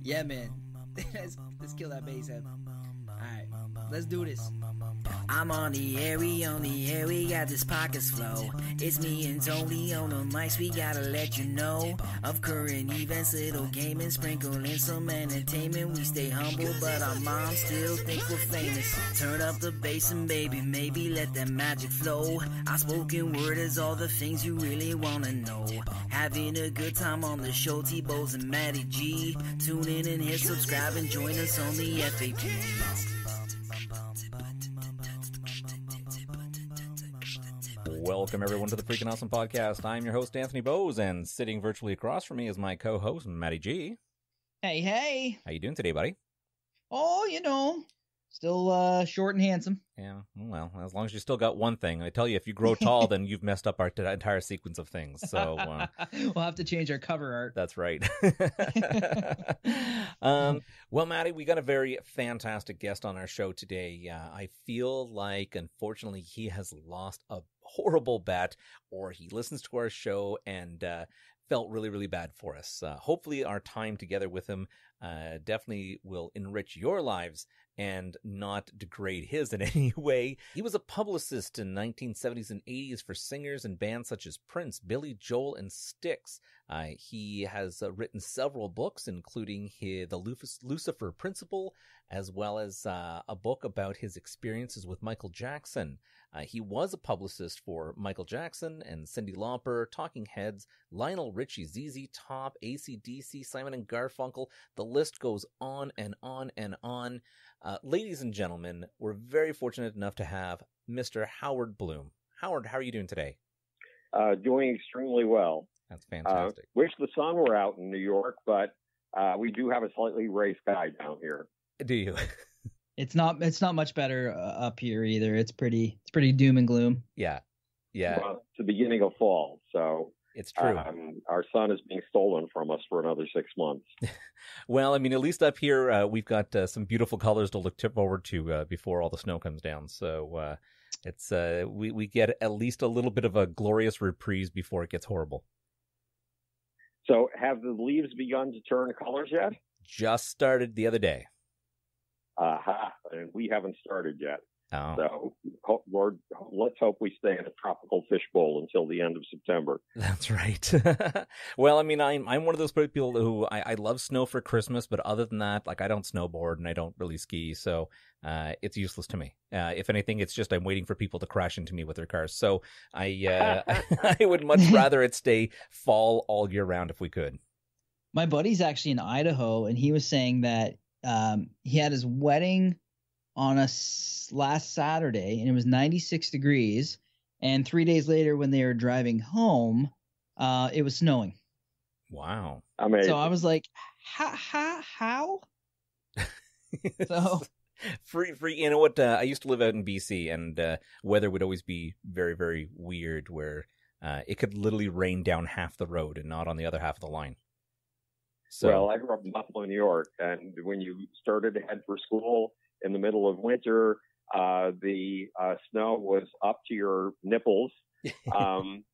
Yeah, man. Let's kill that bass head. Alright, let's do this. I'm on the air, we got this pockets flow. It's me and Tony on the mics, we gotta let you know of current events, little gaming, sprinkling some entertainment. We stay humble, but our moms still think we're famous. Turn up the bass and baby, maybe let that magic flow. Our spoken word is all the things you really wanna know. Having a good time on the show, T-Bows and Matty G. Tune in and hit subscribe and join us on the FAQ. Welcome, everyone, to the Freaking Awesome Podcast. I'm your host, Anthony Bowes, and sitting virtually across from me is my co-host, Matty G. Hey. How you doing today, buddy? Oh, still short and handsome. Yeah, well, as long as you still got one thing. I tell you, if you grow tall, then you've messed up our entire sequence of things. So we'll have to change our cover art. That's right. Well, Matty, we got a very fantastic guest on our show today. I feel like, unfortunately, he has lost a horrible bet, or he listens to our show and felt really, really bad for us. Hopefully, our time together with him definitely will enrich your lives and not degrade his in any way. He was a publicist in 1970s and 80s for singers and bands such as Prince, Billy Joel, and Styx. He has written several books, including the Lucifer Principle, as well as a book about his experiences with Michael Jackson. He was a publicist for Michael Jackson and Cyndi Lauper, Talking Heads, Lionel Richie, ZZ Top, AC/DC, Simon and Garfunkel. The list goes on and on and on. Ladies and gentlemen, we're very fortunate enough to have Mr. Howard Bloom. Howard, how are you doing today? Doing extremely well. That's fantastic. Wish the sun were out in New York, but we do have a slightly gray sky down here. Do you? It's not much better up here either. It's pretty doom and gloom. Yeah. Well, it's the beginning of fall, so it's true. Our sun is being stolen from us for another 6 months. Well, I mean, at least up here, we've got some beautiful colors to look forward to before all the snow comes down. So it's we get at least a little bit of a glorious reprise before it gets horrible. So have the leaves begun to turn colors yet? Just started the other day. And we haven't started yet. Oh. So, Lord, let's hope we stay in a tropical fishbowl until the end of September. That's right. Well, I mean, I'm one of those people who I love snow for Christmas, but other than that, like, I don't snowboard and I don't really ski, so it's useless to me. If anything, it's just I'm waiting for people to crash into me with their cars. So I would much rather it stay fall all year round if we could. My buddy's actually in Idaho, and he was saying that he had his wedding on last Saturday, and it was 96 degrees. And 3 days later, when they were driving home, it was snowing. Wow! Amazing. So I was like, how? So free. You know what? I used to live out in BC, and weather would always be very, very weird. Where it could literally rain down half the road and not on the other half of the line. So, well, I grew up in Buffalo, New York, and when you started to head for school in the middle of winter, the snow was up to your nipples, and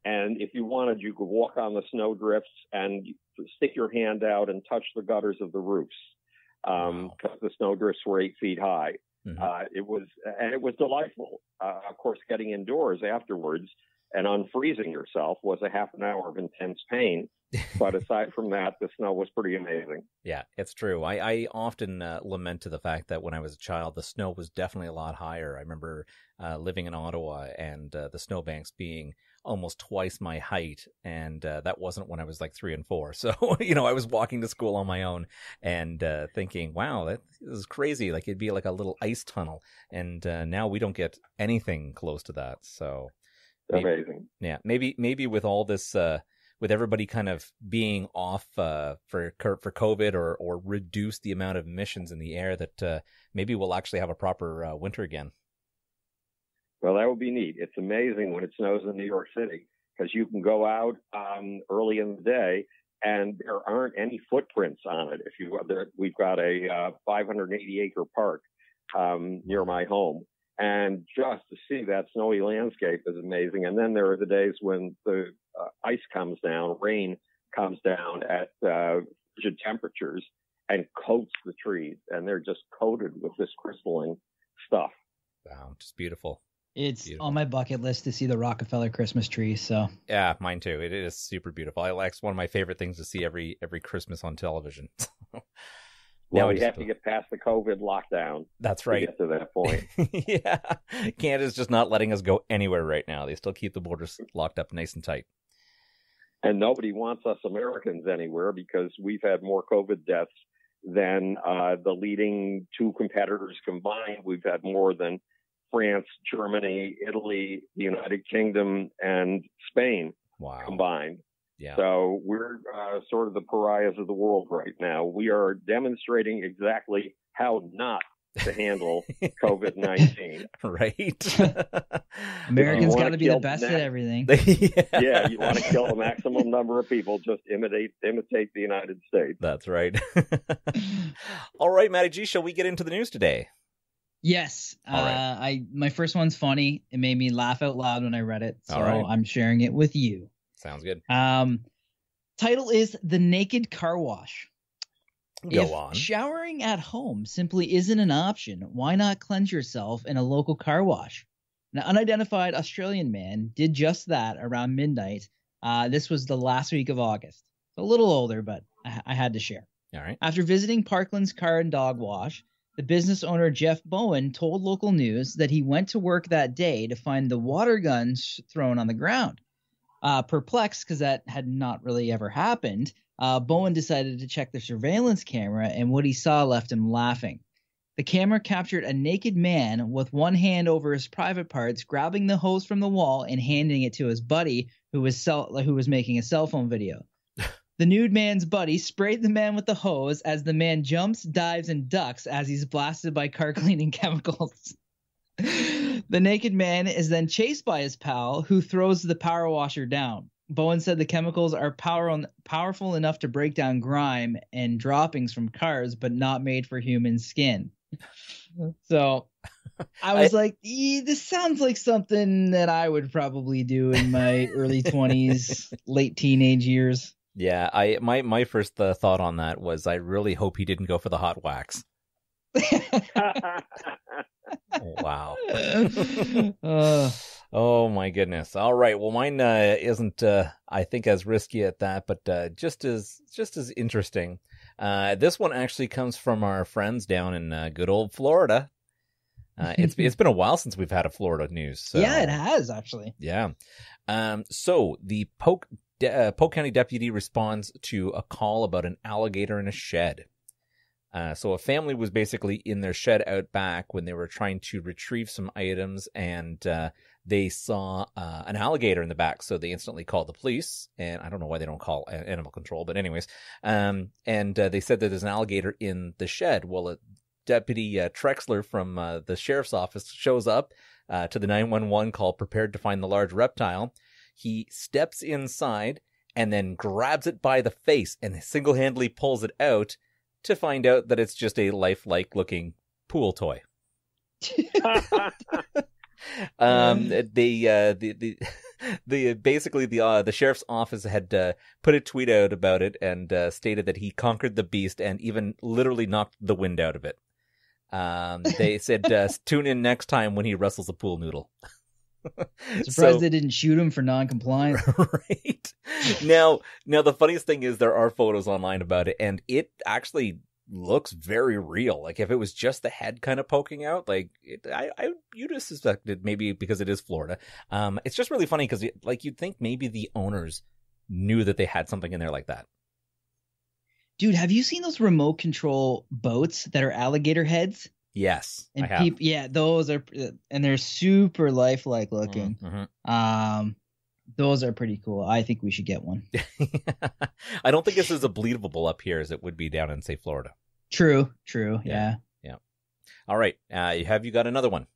if you wanted, you could walk on the snow drifts and stick your hand out and touch the gutters of the roofs, because the snow drifts were 8 feet high. Mm-hmm. It was delightful. Of course, getting indoors afterwards and unfreezing yourself was a half an hour of intense pain. But aside from that, the snow was pretty amazing. Yeah, it's true. I often lament to the fact that when I was a child, the snow was definitely a lot higher. I remember living in Ottawa and the snowbanks being almost twice my height. And that wasn't when I was like 3 and 4. So, I was walking to school on my own and thinking, wow, this is crazy. Like it'd be like a little ice tunnel. And now we don't get anything close to that. So amazing. Yeah, maybe with all this... with everybody kind of being off for COVID or reduce the amount of emissions in the air, that maybe we'll actually have a proper winter again. Well, that would be neat. It's amazing when it snows in New York City, because you can go out early in the day and there aren't any footprints on it. We've got a 580-acre park near my home. And just to see that snowy landscape is amazing. And then there are the days when the ice comes down, rain comes down at frigid temperatures and coats the trees, and they're just coated with this crystalline stuff. Wow, just beautiful. It's beautiful. on my bucket list to see the Rockefeller Christmas tree. So yeah, mine too. It is super beautiful. It's one of my favorite things to see every Christmas on television. Well, we have to get past the COVID lockdown. That's right. To get to that point. Yeah. Canada's just not letting us go anywhere right now. They still keep the borders locked up nice and tight. And nobody wants us Americans anywhere because we've had more COVID deaths than the leading two competitors combined. We've had more than France, Germany, Italy, the United Kingdom, and Spain combined. Yeah. So we're sort of the pariahs of the world right now. We are demonstrating exactly how not to handle COVID-19. Right. Americans got to be the best at everything. Yeah, you want to kill the maximum number of people, just imitate the United States. That's right. All right, Matty G, shall we get into the news today? Yes. All right. My first one's funny. It made me laugh out loud when I read it, so right. I'm sharing it with you. Sounds good. Title is The Naked Car Wash. Go on. Showering at home simply isn't an option, why not cleanse yourself in a local car wash? An unidentified Australian man did just that around midnight. This was the last week of August. A little older, but I had to share. All right. After visiting Parkland's Car and Dog Wash, the business owner Jeff Bowen told local news that he went to work that day to find the water guns thrown on the ground. Perplexed because that had not really ever happened, Bowen decided to check the surveillance camera, and what he saw left him laughing. The camera captured a naked man with one hand over his private parts, grabbing the hose from the wall and handing it to his buddy who was making a cell phone video. The nude man's buddy sprayed the man with the hose as the man jumps, dives, and ducks as he's blasted by car cleaning chemicals. The naked man is then chased by his pal, who throws the power washer down. Bowen said the chemicals are powerful enough to break down grime and droppings from cars, but not made for human skin. So I was like, this sounds like something that I would probably do in my early 20s, late teenage years. Yeah, my first thought on that was I really hope he didn't go for the hot wax. Wow. Oh my goodness. All right. Well, mine isn't I think as risky at that, but just as interesting. This one actually comes from our friends down in good old Florida. It's been a while since we've had a Florida news. So. Yeah, it has actually. Yeah. So the Polk County deputy responds to a call about an alligator in a shed. So a family was basically in their shed out back when they were trying to retrieve some items, and they saw an alligator in the back. So they instantly called the police, and I don't know why they don't call animal control, but anyways, and they said that there's an alligator in the shed. Well, Deputy Trexler from the sheriff's office shows up to the 911 call, prepared to find the large reptile. He steps inside and then grabs it by the face and single-handedly pulls it out, to find out that it's just a lifelike looking pool toy. The sheriff's office had put a tweet out about it and stated that he conquered the beast and even literally knocked the wind out of it. They said, tune in next time when he wrestles a pool noodle. Surprised they didn't shoot him for non-compliance. Right. Now the funniest thing is there are photos online about it, and it actually looks very real. Like if it was just the head kind of poking out, like you'd have suspected, maybe because it is Florida. It's just really funny because you'd think maybe the owners knew that they had something in there like that. Dude, have you seen those remote control boats that are alligator heads? Yes, and I have. Yeah, those are, and they're super lifelike looking. Mm-hmm. Those are pretty cool. I think we should get one. I don't think this is as believable up here as it would be down in, say, Florida. True. Yeah. All right. Have you got another one?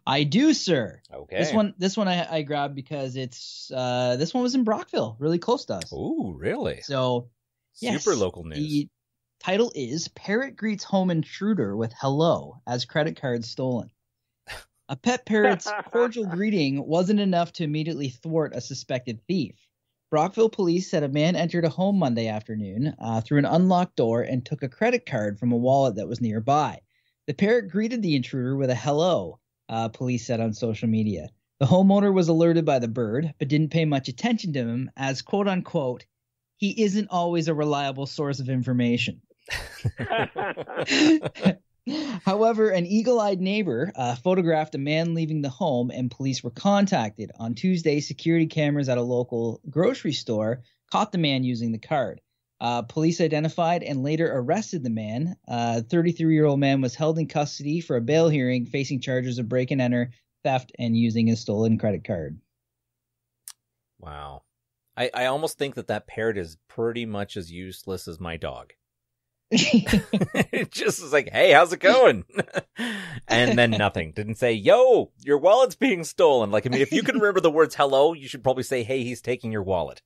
I do, sir. Okay. This one I grabbed because it's this one was in Brockville, really close to us. Ooh, really? So, super yes, local news. The title is Parrot Greets Home Intruder with Hello as Credit Card Stolen. A pet parrot's cordial greeting wasn't enough to immediately thwart a suspected thief. Brockville police said a man entered a home Monday afternoon through an unlocked door and took a credit card from a wallet that was nearby. The parrot greeted the intruder with a hello, police said on social media. The homeowner was alerted by the bird, but didn't pay much attention to him as, quote unquote, he isn't always a reliable source of information. However, an eagle-eyed neighbor photographed a man leaving the home, and police were contacted. On Tuesday, security cameras at a local grocery store caught the man using the card. Police identified and later arrested the man. 33-year-old man was held in custody for a bail hearing, facing charges of break and enter, theft, and using a stolen credit card. Wow. I almost think that parrot is pretty much as useless as my dog. It just is like, hey, how's it going? And then nothing. Didn't say, yo, your wallet's being stolen. Like, I mean, if you can remember the words hello, you should probably say, hey, he's taking your wallet.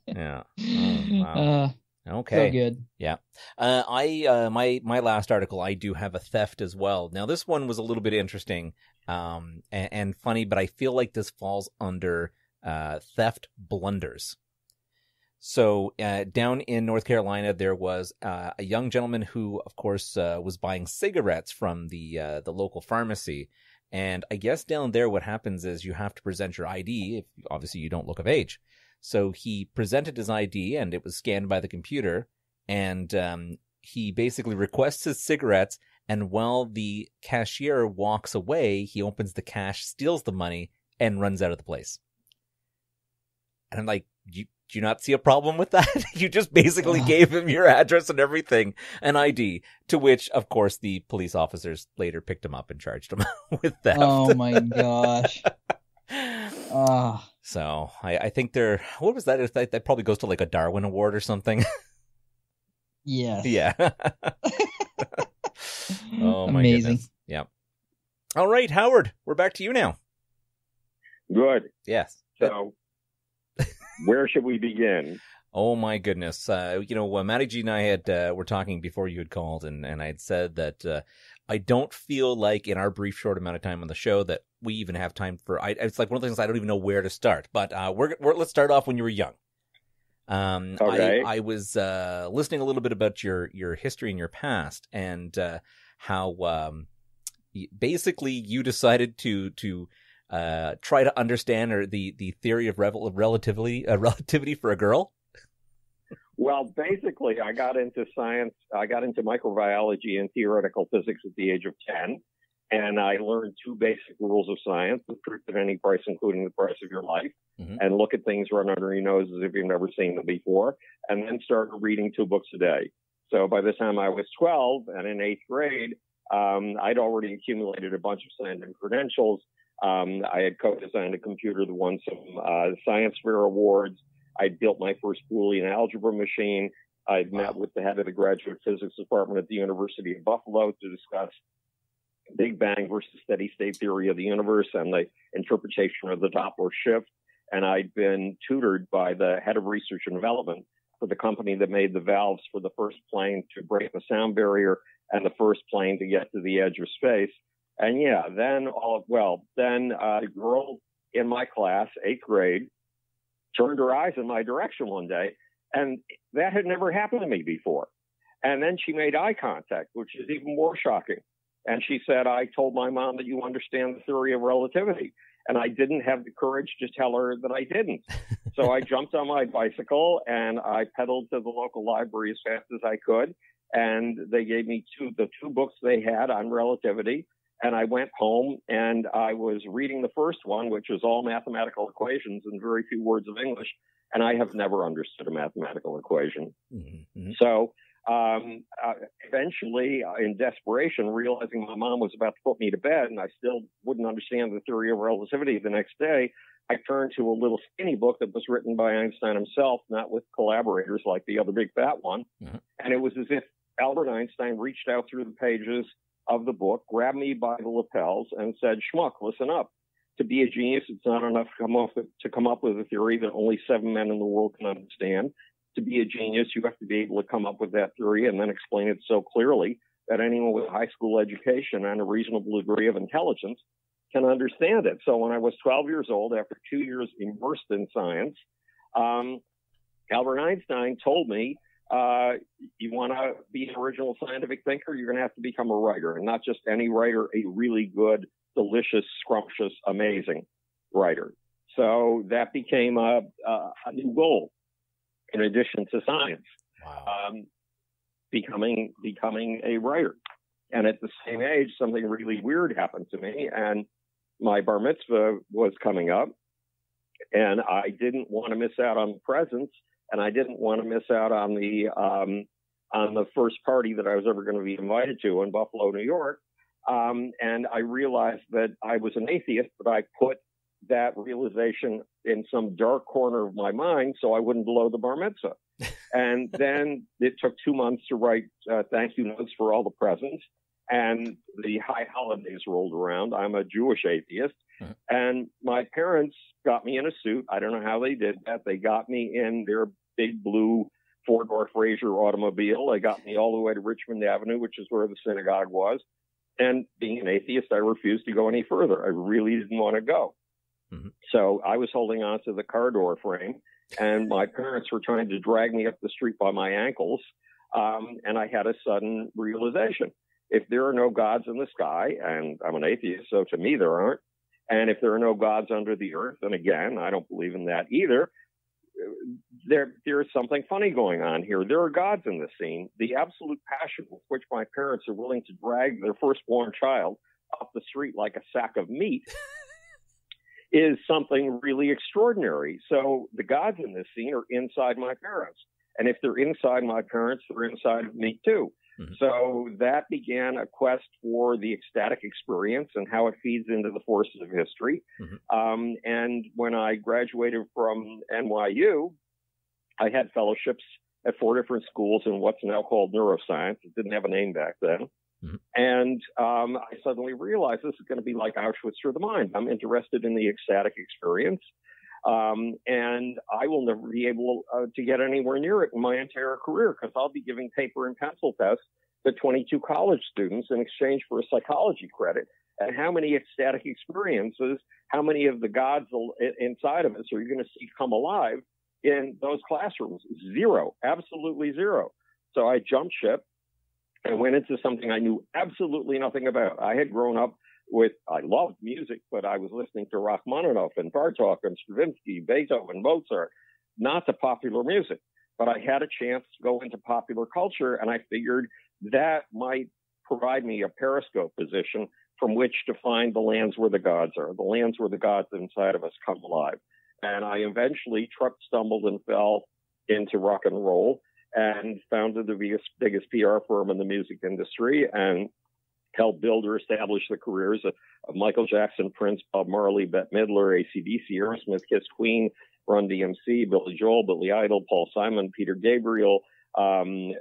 Yeah. Oh, wow. Okay. So good. Yeah. My last article, I do have a theft as well. Now, this one was a little bit interesting and funny, but I feel like this falls under theft blunders. So down in North Carolina, there was a young gentleman who, of course, was buying cigarettes from the local pharmacy. And I guess down there what happens is you have to present your ID if obviously you don't look of age. So he presented his ID and it was scanned by the computer. And he basically requests his cigarettes. And while the cashier walks away, he opens the cash, steals the money, and runs out of the place. And I'm like, do you not see a problem with that? You just basically gave him your address and everything, an ID, to which, of course, the police officers later picked him up and charged him with theft. Oh, my gosh. So I think what was that? That probably goes to like a Darwin Award or something. Yes. Yeah. Oh, my Amazing. goodness. Yeah. All right, Howard, we're back to you now. Good. Yes. So, where should we begin? Oh my goodness. Matty G and I were talking before you had called, and I had said that I don't feel like in our brief short amount of time on the show that we even have time for. It's like one of the things I don't even know where to start. But let's start off when you were young. Okay. I was listening a little bit about your history and your past, and how basically you decided to try to understand the theory of relativity for a girl. Well, basically, I got into science. I got into microbiology and theoretical physics at the age of 10. And I learned two basic rules of science: the truth at any price, including the price of your life, and look at things right under your nose as if you've never seen them before, and then started reading 2 books a day. So by the time I was 12 and in 8th grade, I'd already accumulated a bunch of scientific credentials. I had co-designed a computer that won some science fair awards. I built my first Boolean algebra machine. I'd met with the head of the graduate physics department at the University of Buffalo to discuss Big Bang versus steady state theory of the universe and the interpretation of the Doppler shift. And I'd been tutored by the head of research and development for the company that made the valves for the first plane to break the sound barrier and the first plane to get to the edge of space. And then the girl in my class, 8th grade, turned her eyes in my direction one day, and that had never happened to me before. And then she made eye contact, which is even more shocking. And she said, I told my mom that you understand the theory of relativity. And I didn't have the courage to tell her that I didn't. So I jumped on my bicycle and I pedaled to the local library as fast as I could. And they gave me the two books they had on relativity. And I went home and I was reading the first one, which was all mathematical equations and very few words of English. And I have never understood a mathematical equation. Mm-hmm. So eventually, in desperation, realizing my mom was about to put me to bed and I still wouldn't understand the theory of relativity the next day, I turned to a little skinny book that was written by Einstein himself, not with collaborators like the other big fat one. Mm-hmm. And it was as if Albert Einstein reached out through the pages of the book, grabbed me by the lapels and said, Schmuck, listen up. To be a genius, it's not enough to come up with a theory that only 7 men in the world can understand. To be a genius, you have to be able to come up with that theory and then explain it so clearly that anyone with a high school education and a reasonable degree of intelligence can understand it. So when I was 12 years old, after 2 years immersed in science, Albert Einstein told me, you want to be an original scientific thinker, you're going to have to become a writer, and not just any writer, a really good, delicious, scrumptious, amazing writer. So that became a new goal in addition to science. Wow. Becoming a writer. And at the same age, something really weird happened to me, and my bar mitzvah was coming up, and I didn't want to miss out on the presents, and I didn't want to miss out on the first party that I was ever going to be invited to in Buffalo, New York. And I realized that I was an atheist, but I put that realization in some dark corner of my mind so I wouldn't blow the bar mitzvah. And then it took 2 months to write thank you notes for all the presents. And the high holidays rolled around. I'm a Jewish atheist. And my parents got me in a suit. I don't know how they did that. They got me in their big blue four-door Frazier automobile. They got me all the way to Richmond Avenue, which is where the synagogue was. And being an atheist, I refused to go any further. I really didn't want to go. So I was holding on to the car door frame, and my parents were trying to drag me up the street by my ankles. And I had a sudden realization. If there are no gods in the sky, and I'm an atheist, so to me there aren't, and if there are no gods under the earth, and again, I don't believe in that either, there is something funny going on here. There are gods in the scene. The absolute passion with which my parents are willing to drag their firstborn child up the street like a sack of meat is something really extraordinary. So the gods in this scene are inside my parents. And if they're inside my parents, they're inside of me too. So that began a quest for the ecstatic experience and how it feeds into the forces of history. And when I graduated from NYU, I had fellowships at 4 different schools in what's now called neuroscience. It didn't have a name back then. And I suddenly realized this is going to be like Auschwitz for the mind. I'm interested in the ecstatic experience. And I will never be able to get anywhere near it in my entire career, because I'll be giving paper and pencil tests to 22 college students in exchange for a psychology credit. And how many ecstatic experiences, how many of the gods inside of us are you going to see come alive in those classrooms? Zero, absolutely zero. So I jumped ship and went into something I knew absolutely nothing about. I had grown up I loved music, but I was listening to Rachmaninoff and Bartok and Stravinsky, Beethoven, Mozart, not the popular music. But I had a chance to go into popular culture, and I figured that might provide me a periscope position from which to find the lands where the gods are, the lands where the gods inside of us come alive. And I eventually stumbled and fell into rock and roll and founded the biggest PR firm in the music industry, and helped build or establish the careers of Michael Jackson, Prince, Bob Marley, Bette Midler, AC/DC, Aerosmith, Kiss, Queen, Run DMC, Billy Joel, Billy Idol, Paul Simon, Peter Gabriel, Byrne,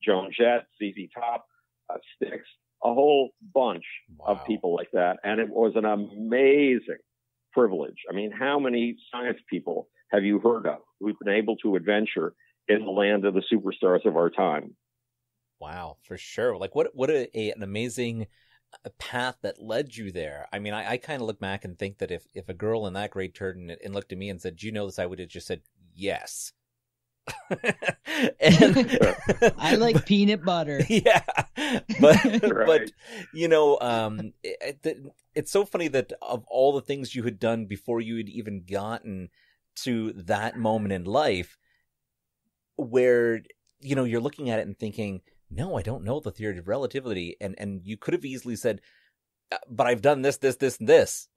Joan Jett, ZZ Top, Styx, a whole bunch of people like that. And it was an amazing privilege. I mean, how many science people have you heard of who've been able to adventure in the land of the superstars of our time? Wow, for sure. Like what an amazing path that led you there. I mean, I kind of look back and think that if a girl in that grade turned and looked at me and said, "Do you know this?" I would have just said, "Yes." And I like peanut butter. Yeah, but right. but it's so funny that of all the things you had done before you had even gotten to that moment in life, where you're looking at it and thinking, no, I don't know the theory of relativity. And you could have easily said, but I've done this, this, this, and this.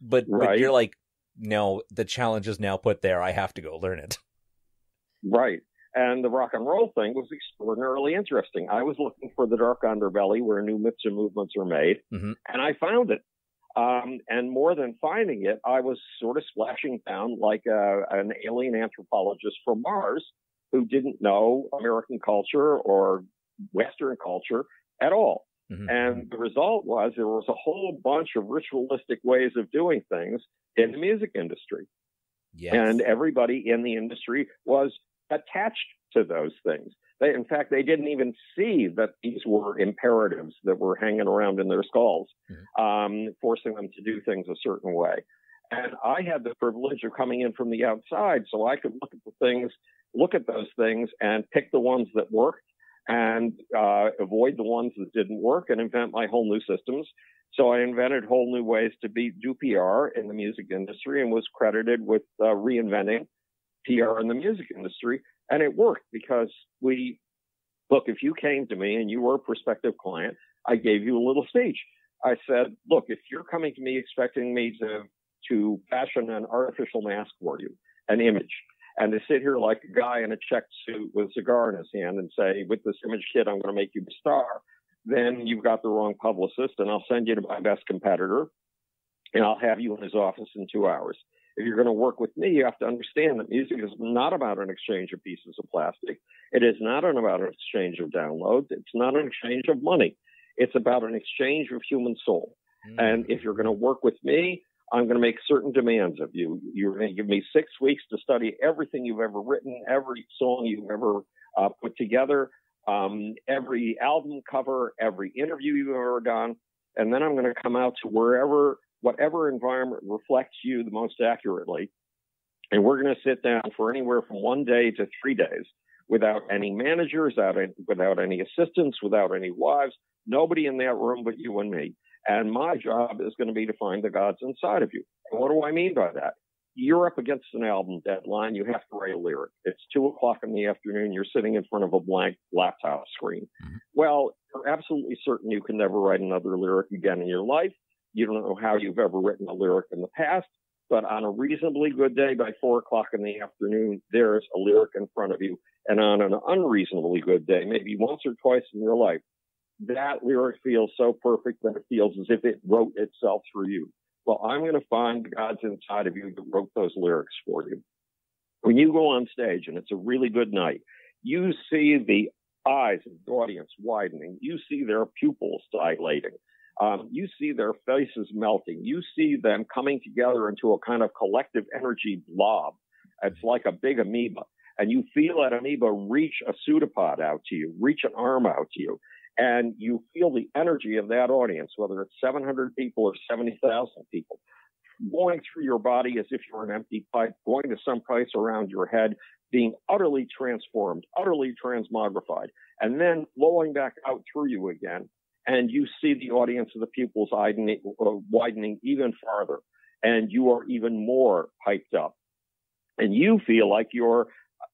But you're like, no, the challenge is now put there. I have to go learn it. Right. And the rock and roll thing was extraordinarily interesting. I was looking for the dark underbelly where new myths and movements are made, and I found it. And more than finding it, I was sort of splashing down like an alien anthropologist from Mars who didn't know American culture or Western culture at all. And the result was there was a whole bunch of ritualistic ways of doing things in the music industry. Yes. And everybody in the industry was attached to those things. In fact, they didn't even see that these were imperatives that were hanging around in their skulls, forcing them to do things a certain way. And I had the privilege of coming in from the outside, so I could look at those things and pick the ones that worked and avoid the ones that didn't work and invent my whole new systems. So I invented whole new ways to do PR in the music industry and was credited with reinventing PR in the music industry. And it worked because look, if you came to me and you were a prospective client, I gave you a little speech. I said, look, if you're coming to me expecting me to fashion an artificial mask for you, an image, and to sit here like a guy in a checked suit with a cigar in his hand and say, with this image kit, I'm going to make you a star, then you've got the wrong publicist, and I'll send you to my best competitor, and I'll have you in his office in 2 hours. If you're going to work with me, you have to understand that music is not about an exchange of pieces of plastic. It is not about an exchange of downloads. It's not an exchange of money. It's about an exchange of human soul. And if you're going to work with me, I'm going to make certain demands of you. You're going to give me 6 weeks to study everything you've ever written, every song you've ever put together, every album cover, every interview you've ever done. And then I'm going to come out to whatever environment reflects you the most accurately. And we're going to sit down for anywhere from 1 day to 3 days without any managers, without any assistants, without any wives, nobody in that room but you and me. And my job is going to be to find the gods inside of you. And what do I mean by that? You're up against an album deadline. You have to write a lyric. It's 2:00 in the afternoon. You're sitting in front of a blank laptop screen. Well, you're absolutely certain you can never write another lyric again in your life. You don't know how you've ever written a lyric in the past, but on a reasonably good day by 4:00 in the afternoon, there's a lyric in front of you. And on an unreasonably good day, maybe once or twice in your life, that lyric feels so perfect that it feels as if it wrote itself through you. Well, I'm going to find the gods inside of you that wrote those lyrics for you. When you go on stage and it's a really good night, you see the eyes of the audience widening. You see their pupils dilating. You see their faces melting. You see them coming together into a kind of collective energy blob. It's like a big amoeba. And you feel that amoeba reach a pseudopod out to you, reach an arm out to you. And you feel the energy of that audience, whether it's 700 people or 70,000 people, going through your body as if you're an empty pipe, going to some place around your head, being utterly transformed, utterly transmogrified, and then flowing back out through you again. And you see the audience of the pupils widening even farther, and you are even more hyped up. And you feel like you're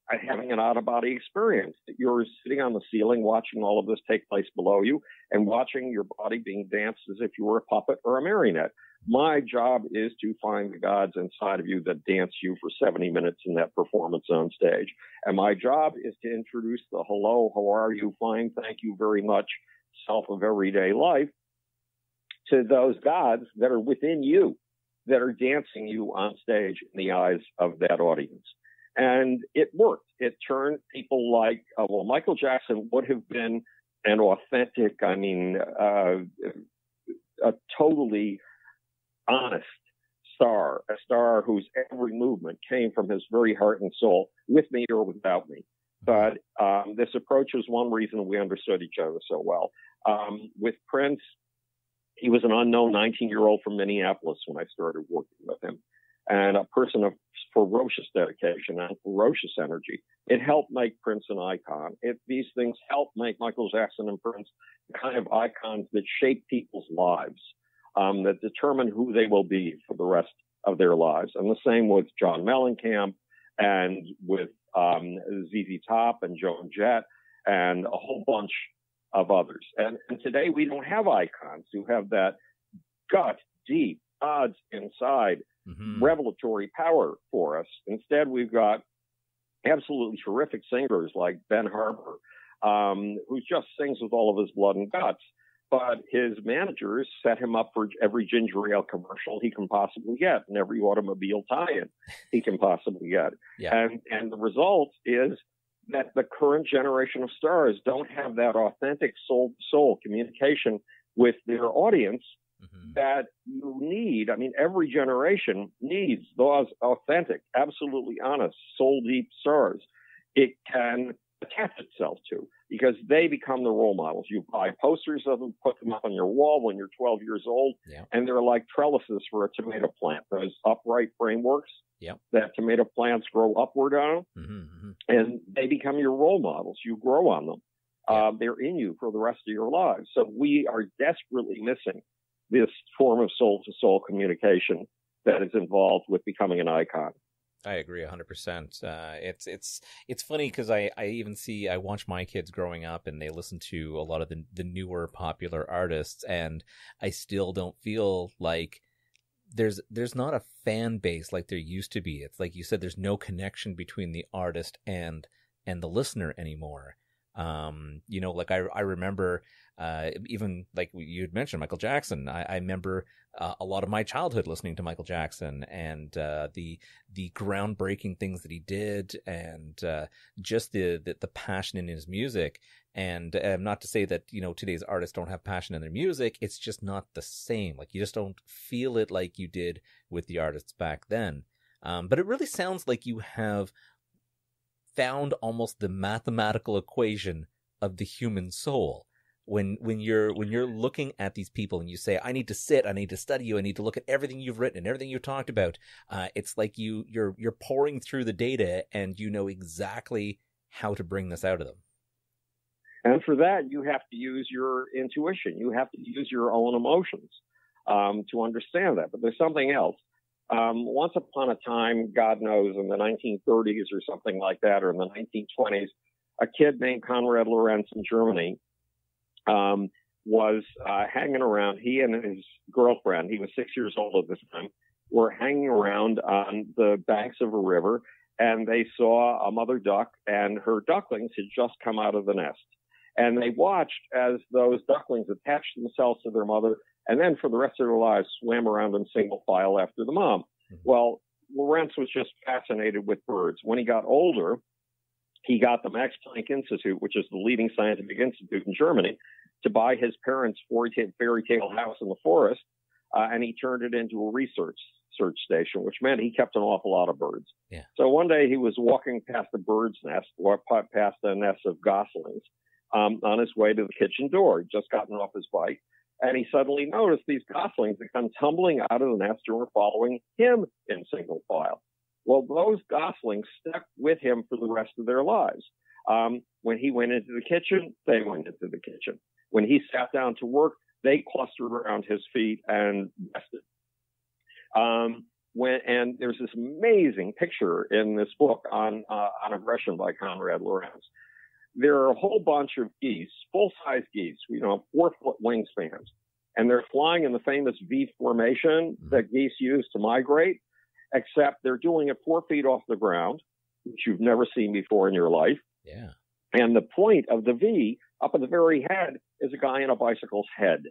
having an out-of-body experience, that you're sitting on the ceiling watching all of this take place below you and watching your body being danced as if you were a puppet or a marionette. My job is to find the gods inside of you that dance you for 70 minutes in that performance on stage. And my job is to introduce the hello, how are you, fine, thank you very much, self of everyday life to those gods that are within you, that are dancing you on stage in the eyes of that audience. And it worked. It turned people like, Michael Jackson would have been an authentic, a totally honest star, a star whose every movement came from his very heart and soul, with me or without me. But this approach is one reason we understood each other so well. With Prince, he was an unknown 19-year-old from Minneapolis when I started working with him, and a person of ferocious dedication and ferocious energy. It helped make Prince an icon. These things helped make Michael Jackson and Prince the kind of icons that shape people's lives, that determine who they will be for the rest of their lives. And the same with John Mellencamp and with ZZ Top and Joan Jett and a whole bunch of others. And today we don't have icons who have that gut, deep, odds inside, revelatory power for us. Instead, we've got absolutely terrific singers like Ben Harper, who just sings with all of his blood and guts. But his managers set him up for every ginger ale commercial he can possibly get and every automobile tie-in he can possibly get. Yeah. And the result is that the current generation of stars don't have that authentic soul-to-soul communication with their audience that you need. I mean, every generation needs those authentic, absolutely honest, soul-deep stars. It can attach itself to, because they become the role models. You buy posters of them, put them up on your wall when you're 12 years old, and they're like trellises for a tomato plant, those upright frameworks that tomato plants grow upward on, and they become your role models. You grow on them. They're in you for the rest of your lives. So we are desperately missing this form of soul-to-soul communication that is involved with becoming an icon. I agree 100%. It's funny because I watch my kids growing up and they listen to a lot of the newer popular artists, and I still don't feel like there's not a fan base like there used to be. It's like you said, there's no connection between the artist and the listener anymore. Like I remember, even like you had mentioned, Michael Jackson. I remember a lot of my childhood listening to Michael Jackson and the groundbreaking things that he did, and just the passion in his music. And not to say that today's artists don't have passion in their music. It's just not the same. Like you just don't feel it like you did with the artists back then. But it really sounds like you have found almost the mathematical equation of the human soul when you're looking at these people and you say, I need to sit, I need to study you, I need to look at everything you've written and everything you've talked about. It's like you're pouring through the data and you know exactly how to bring this out of them. And for that, you have to use your intuition. You have to use your own emotions to understand that. But there's something else. Once upon a time, God knows, in the 1930s or something like that, or in the 1920s, a kid named Konrad Lorenz in Germany was hanging around. He and his girlfriend, he was 6 years old at this time, were hanging around on the banks of a river, and they saw a mother duck, and her ducklings had just come out of the nest. And they watched as those ducklings attached themselves to their mother, and then for the rest of their lives swam around in single file after the mom. Well, Lorenz was just fascinated with birds. When he got older, he got the Max Planck Institute, which is the leading scientific institute in Germany, to buy his parents' fairy tale house in the forest, and he turned it into a research station, which meant he kept an awful lot of birds. Yeah. So one day he was walking past a bird's nest, or past a nest of goslings, on his way to the kitchen door. He'd just gotten off his bike, and he suddenly noticed these goslings had come tumbling out of the nest and were following him in single file. Well, those goslings stuck with him for the rest of their lives. When he went into the kitchen, they went into the kitchen. When he sat down to work, they clustered around his feet and rested. And there's this amazing picture in this book on aggression by Konrad Lorenz. There are a whole bunch of geese, full-size geese, 4-foot wingspans, and they're flying in the famous V formation that geese use to migrate, except they're doing it 4 feet off the ground, which you've never seen before in your life. Yeah. And the point of the V up at the very head is a guy on a bicycle's head.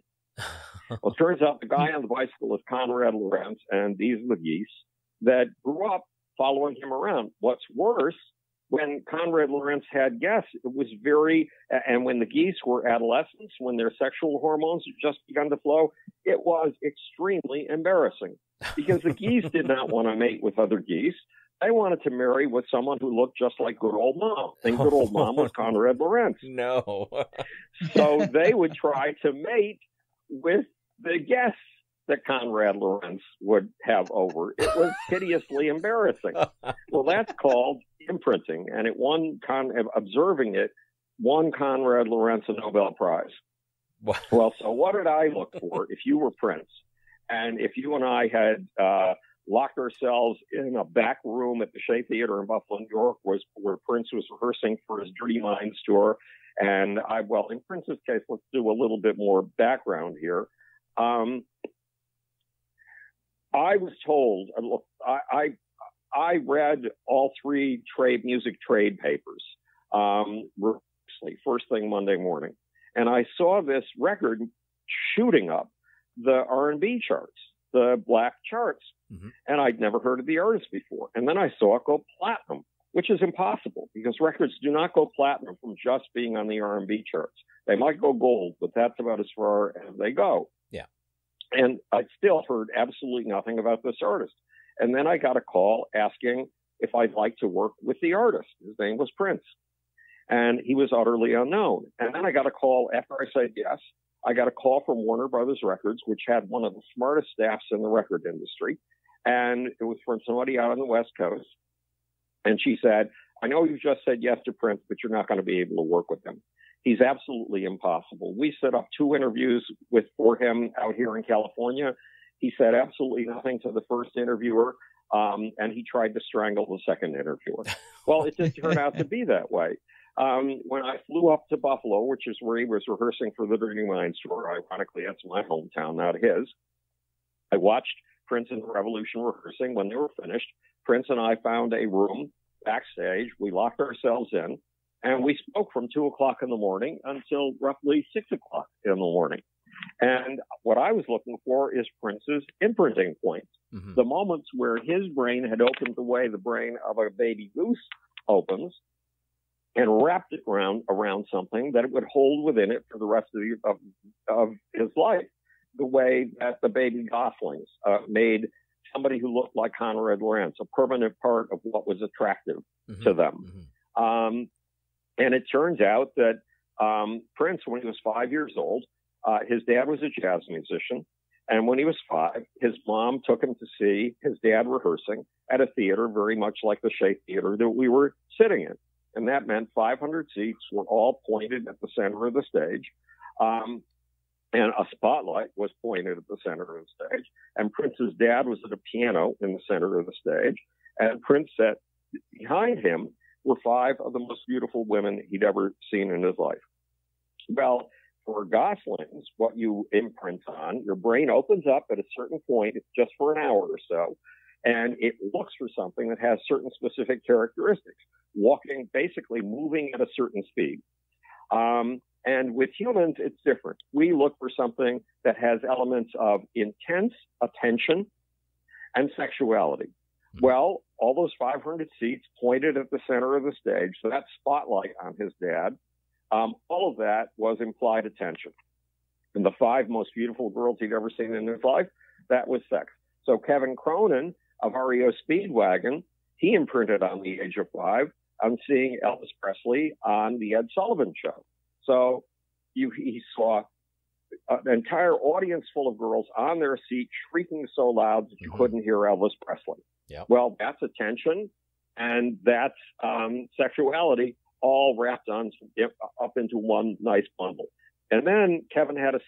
Well, it turns out the guy on the bicycle is Konrad Lorenz, and these are the geese that grew up following him around. What's worse, when Konrad Lorenz had guests, it was and when the geese were adolescents, when their sexual hormones had just begun to flow, it was extremely embarrassing because the geese did not want to mate with other geese. They wanted to marry with someone who looked just like good old mom. And good old mom was Konrad Lorenz. No. So they would try to mate with the guests that Konrad Lorenz would have over. It was hideously embarrassing. Well, that's called imprinting, and it won observing it won Konrad Lorenz a Nobel Prize. Wow. Well, so what did I look for if you were Prince, and if you and I had locked ourselves in a back room at the Shea Theater in Buffalo, New York, where Prince was rehearsing for his Dirty Minds tour, and in Prince's case, let's do a little bit more background here. I was told, look, I read all 3 music trade papers first thing Monday morning, and I saw this record shooting up the R&B charts, the black charts, and I'd never heard of the artist before. And then I saw it go platinum, which is impossible because records do not go platinum from just being on the R&B charts. They might go gold, but that's about as far as they go. Yeah. And I still heard absolutely nothing about this artist. And then I got a call asking if I'd like to work with the artist. His name was Prince. and he was utterly unknown. And then I got a call after I said yes. I got a call from Warner Brothers Records, which had one of the smartest staffs in the record industry. And it was from somebody out on the West Coast. And she said, I know you just said yes to Prince, but you're not going to be able to work with him. He's absolutely impossible. We set up 2 interviews for him out here in California. He said absolutely nothing to the first interviewer, and he tried to strangle the second interviewer. Well, it didn't turn out to be that way. When I flew up to Buffalo, which is where he was rehearsing for the Dirty Minds tour, ironically, that's my hometown, not his, I watched Prince and the Revolution rehearsing. When they were finished, Prince and I found a room backstage. We locked ourselves in, and we spoke from 2 o'clock in the morning until roughly 6 o'clock in the morning. And what I was looking for is Prince's imprinting points, the moments where his brain had opened the way the brain of a baby goose opens, and wrapped it around something that it would hold within it for the rest of his life, the way that the baby goslings made somebody who looked like Conrad Lorenz a permanent part of what was attractive to them. And it turns out that Prince, when he was 5 years old, his dad was a jazz musician. And when he was 5, his mom took him to see his dad rehearsing at a theater very much like the Shea Theater that we were sitting in. And that meant 500 seats were all pointed at the center of the stage. And a spotlight was pointed at the center of the stage. And Prince's dad was at a piano in the center of the stage. And Prince sat behind him were 5 of the most beautiful women he'd ever seen in his life. Well, for goslings, what you imprint on, your brain opens up at a certain point, it's just for an hour or so, and it looks for something that has certain specific characteristics, basically moving at a certain speed. And with humans, it's different. We look for something that has elements of intense attention and sexuality. Well, all those 500 seats pointed at the center of the stage, so that spotlight on his dad, all of that was implied attention. And the 5 most beautiful girls he'd ever seen in his life, that was sex. So Kevin Cronin of REO Speedwagon, he imprinted on the age of 5 on seeing Elvis Presley on the Ed Sullivan Show. So he saw an entire audience full of girls on their seat shrieking so loud that you couldn't hear Elvis Presley. Yep. Well, that's attention, and that's sexuality, all wrapped up into one nice bundle. And then Kevin had a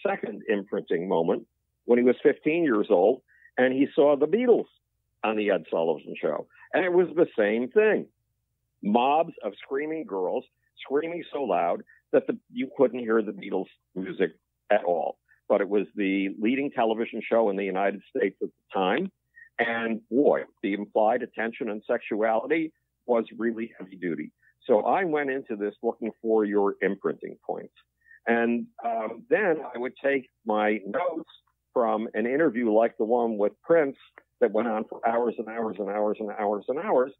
second imprinting moment when he was 15 years old, and he saw the Beatles on the Ed Sullivan Show. And it was the same thing. Mobs of screaming girls, screaming so loud that you couldn't hear the Beatles music at all. But it was the leading television show in the United States at the time. And boy, the implied attention and sexuality was really heavy duty. So I went into this looking for your imprinting points. And then I would take my notes from an interview like the one with Prince that went on for hours and hours and hours and hours and hours.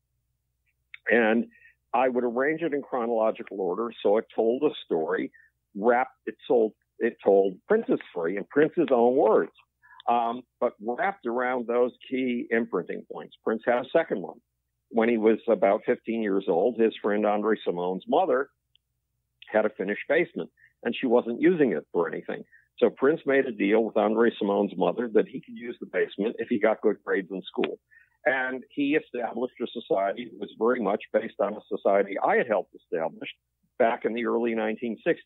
And I would arrange it in chronological order. So it told a story, it told Prince's story in Prince's own words, but wrapped around those key imprinting points. Prince had a second one. When he was about 15 years old, his friend Andre Simone's mother had a finished basement, and she wasn't using it for anything. So Prince made a deal with Andre Simone's mother that he could use the basement if he got good grades in school. And he established a society that was very much based on a society I had helped establish back in the early 1960s.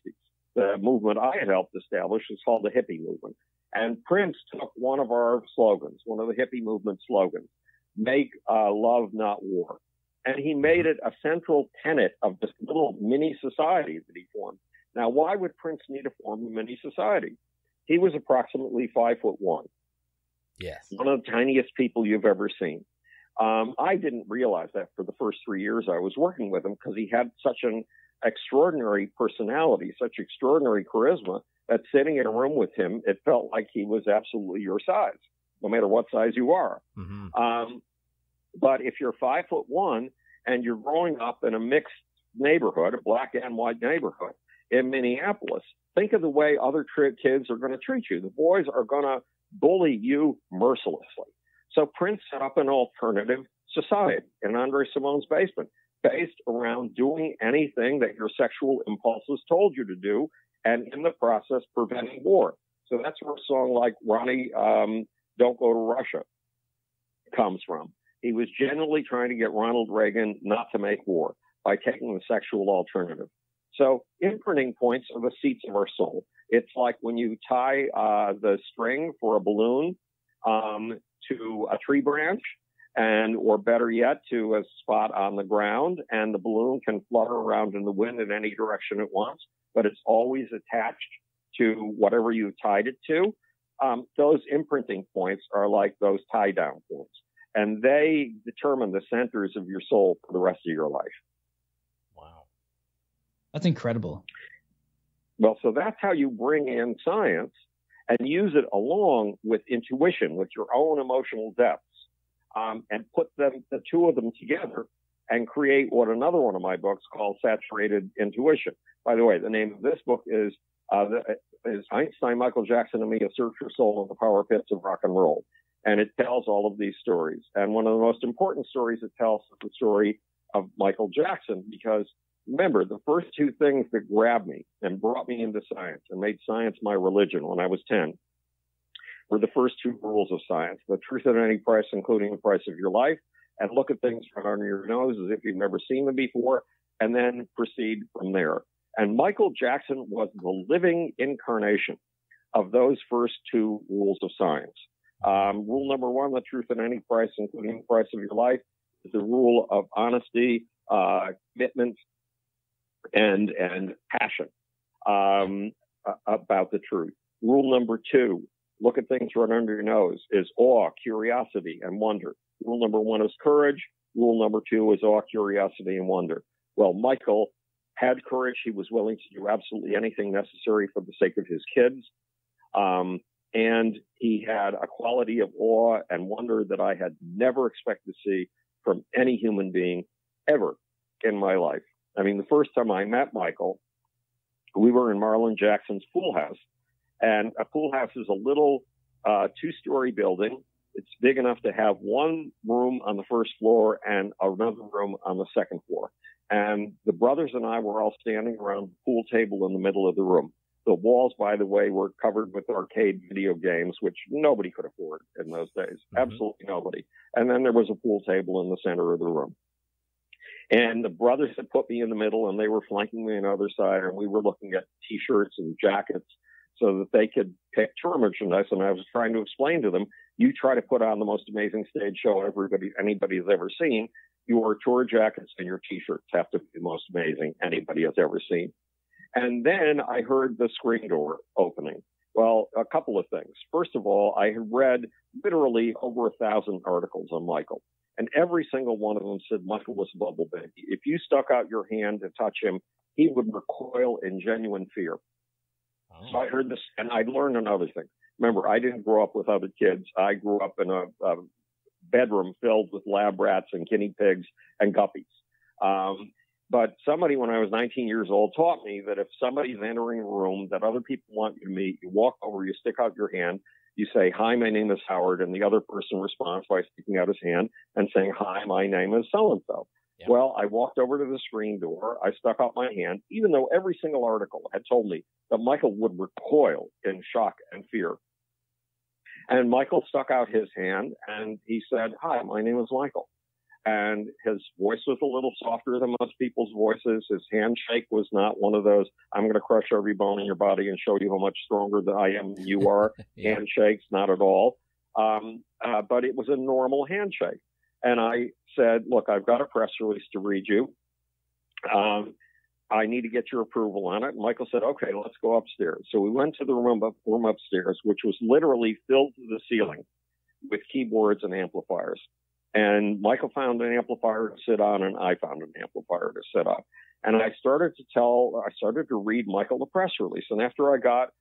The movement I had helped establish is called the hippie movement. And Prince took one of our slogans, one of the hippie movement slogans, make love, not war. And he made it a central tenet of this little mini society that he formed. Now, why would Prince need to form a mini society? He was approximately 5'1". Yes. One of the tiniest people you've ever seen. I didn't realize that for the first 3 years I was working with him because he had such an extraordinary personality, such extraordinary charisma that sitting in a room with him, it felt like he was absolutely your size, no matter what size you are. Mm-hmm. But if you're 5'1" and you're growing up in a mixed neighborhood, a black and white neighborhood in Minneapolis, think of the way other kids are going to treat you. The boys are going to bully you mercilessly. So Prince set up an alternative society in Andre Simone's basement. based around doing anything that your sexual impulses told you to do, and in the process preventing war. So that's where a song like Ronnie, Don't Go to Russia comes from. He was genuinely trying to get Ronald Reagan not to make war by taking the sexual alternative. So imprinting points are the seats of our soul. It's like when you tie the string for a balloon to a tree branch, or better yet, to a spot on the ground, and the balloon can flutter around in the wind in any direction it wants, but it's always attached to whatever you tied it to. Those imprinting points are like those tie-down points, and they determine the centers of your soul for the rest of your life. Wow. That's incredible. Well, so that's how you bring in science and use it along with intuition, with your own emotional depths, and put the two of them together and create what another one of my books called Saturated Intuition. By the way, the name of this book is Einstein, Michael Jackson, and Me, A Search for Soul in the Power Pits of Rock and Roll. And it tells all of these stories. And one of the most important stories it tells is the story of Michael Jackson, because remember, the first two things that grabbed me and brought me into science and made science my religion when I was 10 were the first two rules of science: the truth at any price, including the price of your life, and look at things right under your nose as if you've never seen them before, and then proceed from there. And Michael Jackson was the living incarnation of those first two rules of science. Rule number one, the truth at any price, including the price of your life, is the rule of honesty, commitment, and passion about the truth. Rule number two, look at things right under your nose, is awe, curiosity, and wonder. Rule number one is courage. Rule number two is awe, curiosity, and wonder. Well, Michael had courage. He was willing to do absolutely anything necessary for the sake of his kids. And he had a quality of awe and wonder that I had never expected to see from any human being ever in my life. I mean, the first time I met Michael, we were in Marlon Jackson's pool house. And a pool house is a little two-story building. It's big enough to have one room on the first floor and another room on the second floor. And the brothers and I were all standing around the pool table in the middle of the room. The walls, by the way, were covered with arcade video games, which nobody could afford in those days. Mm-hmm. Absolutely nobody. And then there was a pool table in the center of the room. And the brothers had put me in the middle, and they were flanking me on the other side, and we were looking at T-shirts and jackets so that they could pick tour merchandise. And I was trying to explain to them, you try to put on the most amazing stage show anybody has ever seen. Your tour jackets and your T-shirts have to be the most amazing anybody has ever seen. And then I heard the screen door opening. Well, a couple of things. First of all, I had read literally over 1,000 articles on Michael, and every single one of them said Michael was a bubble baby. If you stuck out your hand to touch him, he would recoil in genuine fear. Oh. So I heard this, and I learned another thing. Remember, I didn't grow up with other kids. I grew up in a bedroom filled with lab rats and guinea pigs and guppies. But somebody, when I was 19 years old, taught me that if somebody's entering a room that other people want you to meet, you walk over, you stick out your hand, you say, "Hi, my name is Howard," and the other person responds by sticking out his hand and saying, "Hi, my name is so-and-so." Yep. Well, I walked over to the screen door, I stuck out my hand, even though every single article had told me that Michael would recoil in shock and fear. And Michael stuck out his hand, and he said, "Hi, my name is Michael." And his voice was a little softer than most people's voices. His handshake was not one of those, "I'm going to crush every bone in your body and show you how much stronger than I am than you are." Yeah. Handshakes, not at all. But it was a normal handshake. And I said, "Look, I've got a press release to read you. I need to get your approval on it." And Michael said, "Okay, let's go upstairs." So we went to the room upstairs, which was literally filled to the ceiling with keyboards and amplifiers. And Michael found an amplifier to sit on, and I found an amplifier to sit on. And I started to read Michael the press release. And after I got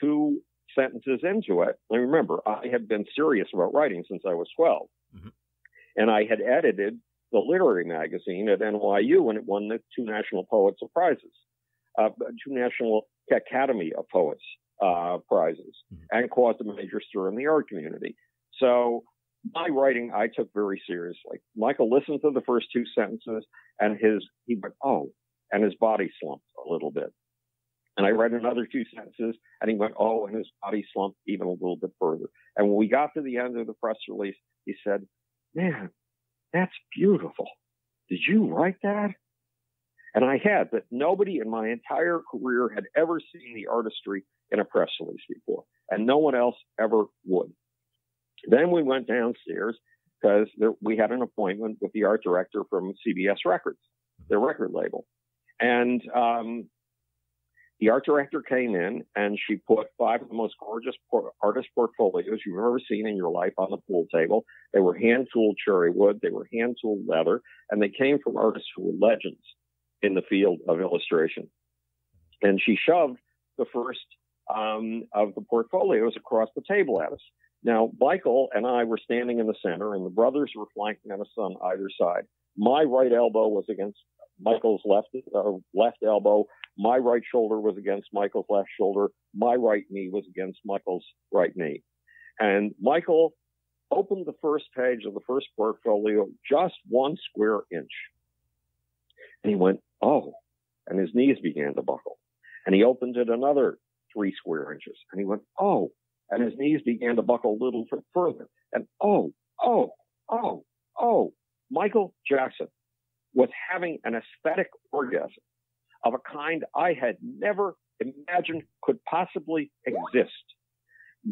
2 sentences into it, and remember, I had been serious about writing since I was 12. Mm-hmm. And I had edited the literary magazine at NYU, and it won the 2 National Poets Prizes, 2 National Academy of Poets prizes, mm-hmm. and caused a major stir in the art community. So my writing I took very seriously. Michael listened to the first two sentences, and he went, oh, and his body slumped a little bit. And I read another two sentences, and he went, oh, and his body slumped even a little bit further. And when we got to the end of the press release, he said, man, that's beautiful. Did you write that? And I had, but nobody in my entire career had ever seen the artistry in a press release before, and no one else ever would. Then we went downstairs because we had an appointment with the art director from CBS Records, their record label. And the art director came in, and she put 5 of the most gorgeous artist portfolios you've ever seen in your life on the pool table. They were hand-tooled cherry wood. They were hand-tooled leather, and they came from artists who were legends in the field of illustration. And she shoved the first of the portfolios across the table at us. Now, Michael and I were standing in the center, and the brothers were flanking us on either side. My right elbow was against Michael's left elbow. My right shoulder was against Michael's left shoulder. My right knee was against Michael's right knee. And Michael opened the first page of the first portfolio just 1 square inch. And he went, oh, and his knees began to buckle. And he opened it another 3 square inches. And he went, oh, and his knees began to buckle a little further. And oh, Michael Jackson was having an aesthetic orgasm of a kind I had never imagined could possibly exist.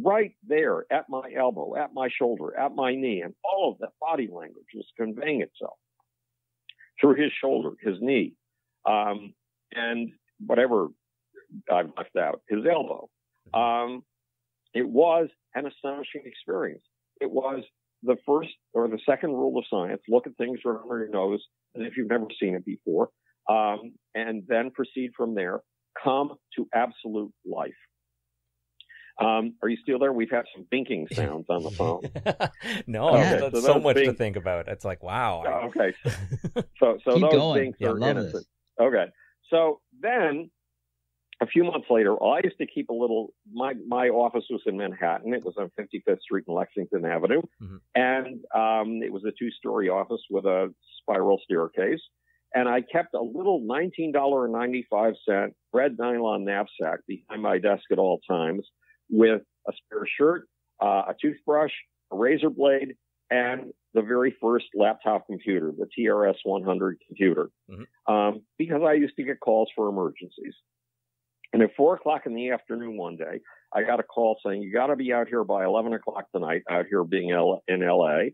Right there at my elbow, at my shoulder, at my knee, and all of that body language was conveying itself through his shoulder, his knee, and whatever I left out, his elbow. It was an astonishing experience. It was the first or the second rule of science: look at things right under your nose as if you've never seen it before, and then proceed from there. Come to absolute life. Are you still there? We've had some binking sounds on the phone. No, okay, that's so much to think about. It's like, wow. Okay. So Keep those going. binks are innocent. Okay. So then a few months later, I used to keep my office was in Manhattan. It was on 55th Street and Lexington Avenue. Mm-hmm. And it was a 2-story office with a spiral staircase. And I kept a little $19.95 red nylon knapsack behind my desk at all times, with a spare shirt, a toothbrush, a razor blade, and the very first laptop computer, the TRS-100 computer, because I used to get calls for emergencies. And at 4 o'clock in the afternoon one day, I got a call saying, you got to be out here by 11 o'clock tonight, out here being in L.A.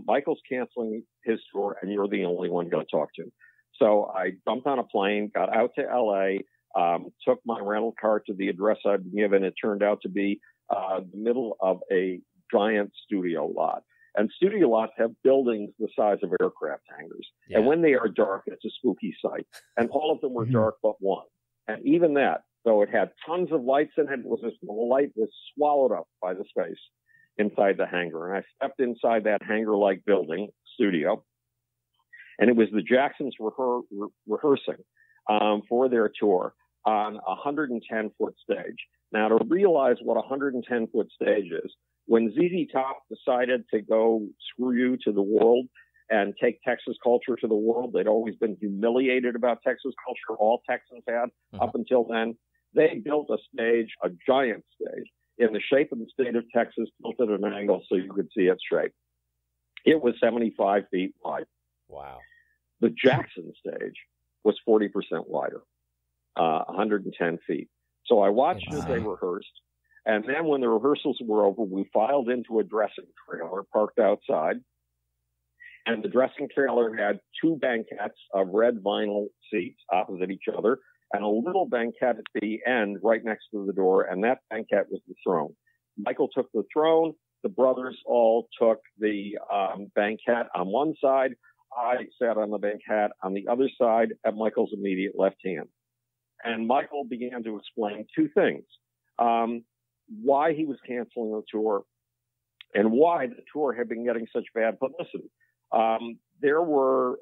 Michael's canceling his tour, and you're the only one going to talk to. So I jumped on a plane, got out to L.A., took my rental car to the address I'd been given. It turned out to be the middle of a giant studio lot. And studio lots have buildings the size of aircraft hangars. Yeah. And when they are dark, it's a spooky sight. And all of them were dark but one. And even that, though it had tons of lights in it, the light was swallowed up by the space inside the hangar. And I stepped inside that hangar-like building, studio, and it was the Jacksons rehearsing for their tour on a 110-foot stage. Now, to realize what a 110-foot stage is, when ZZ Top decided to go screw you to the world and take Texas culture to the world, they'd always been humiliated about Texas culture. All Texans had up until then. They built a stage, a giant stage, in the shape of the state of Texas, built at an angle so you could see its shape. It was 75 feet wide. Wow. The Jackson stage was 40% wider, 110 feet. So I watched as they rehearsed. And then when the rehearsals were over, we filed into a dressing trailer parked outside. And the dressing trailer had 2 banquettes of red vinyl seats opposite each other, and a little banquette at the end right next to the door, and that banquette was the throne. Michael took the throne. The brothers all took the banquette on one side. I sat on the banquette on the other side at Michael's immediate left hand. And Michael began to explain 2 things. Why he was canceling the tour and why the tour had been getting such bad publicity. There were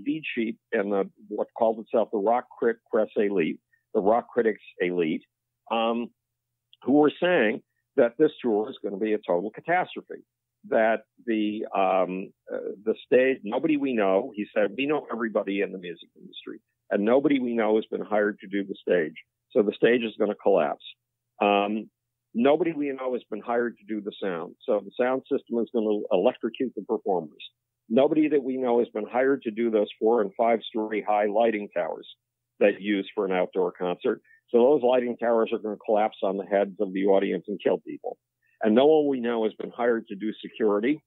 lead sheet in what called itself the Rock Press Elite, the Rock Critics Elite, who were saying that this tour is going to be a total catastrophe. that the stage, nobody we know, he said, we know everybody in the music industry, and nobody we know has been hired to do the stage. So the stage is going to collapse. Nobody we know has been hired to do the sound. So the sound system is going to electrocute the performers. Nobody that we know has been hired to do those 4- and 5-story high lighting towers that you use for an outdoor concert. So those lighting towers are going to collapse on the heads of the audience and kill people. And no one we know has been hired to do security.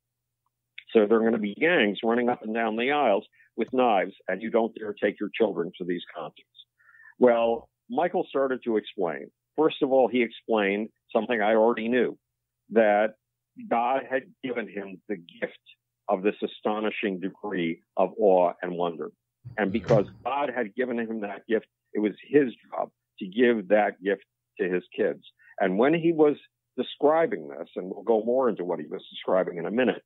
So there are going to be gangs running up and down the aisles with knives, and you don't dare take your children to these concerts. Well, Michael started to explain. First of all, he explained something I already knew, that God had given him the gift of this astonishing degree of awe and wonder. And because God had given him that gift, it was his job to give that gift to his kids. And when he was describing this, and we'll go more into what he was describing in a minute,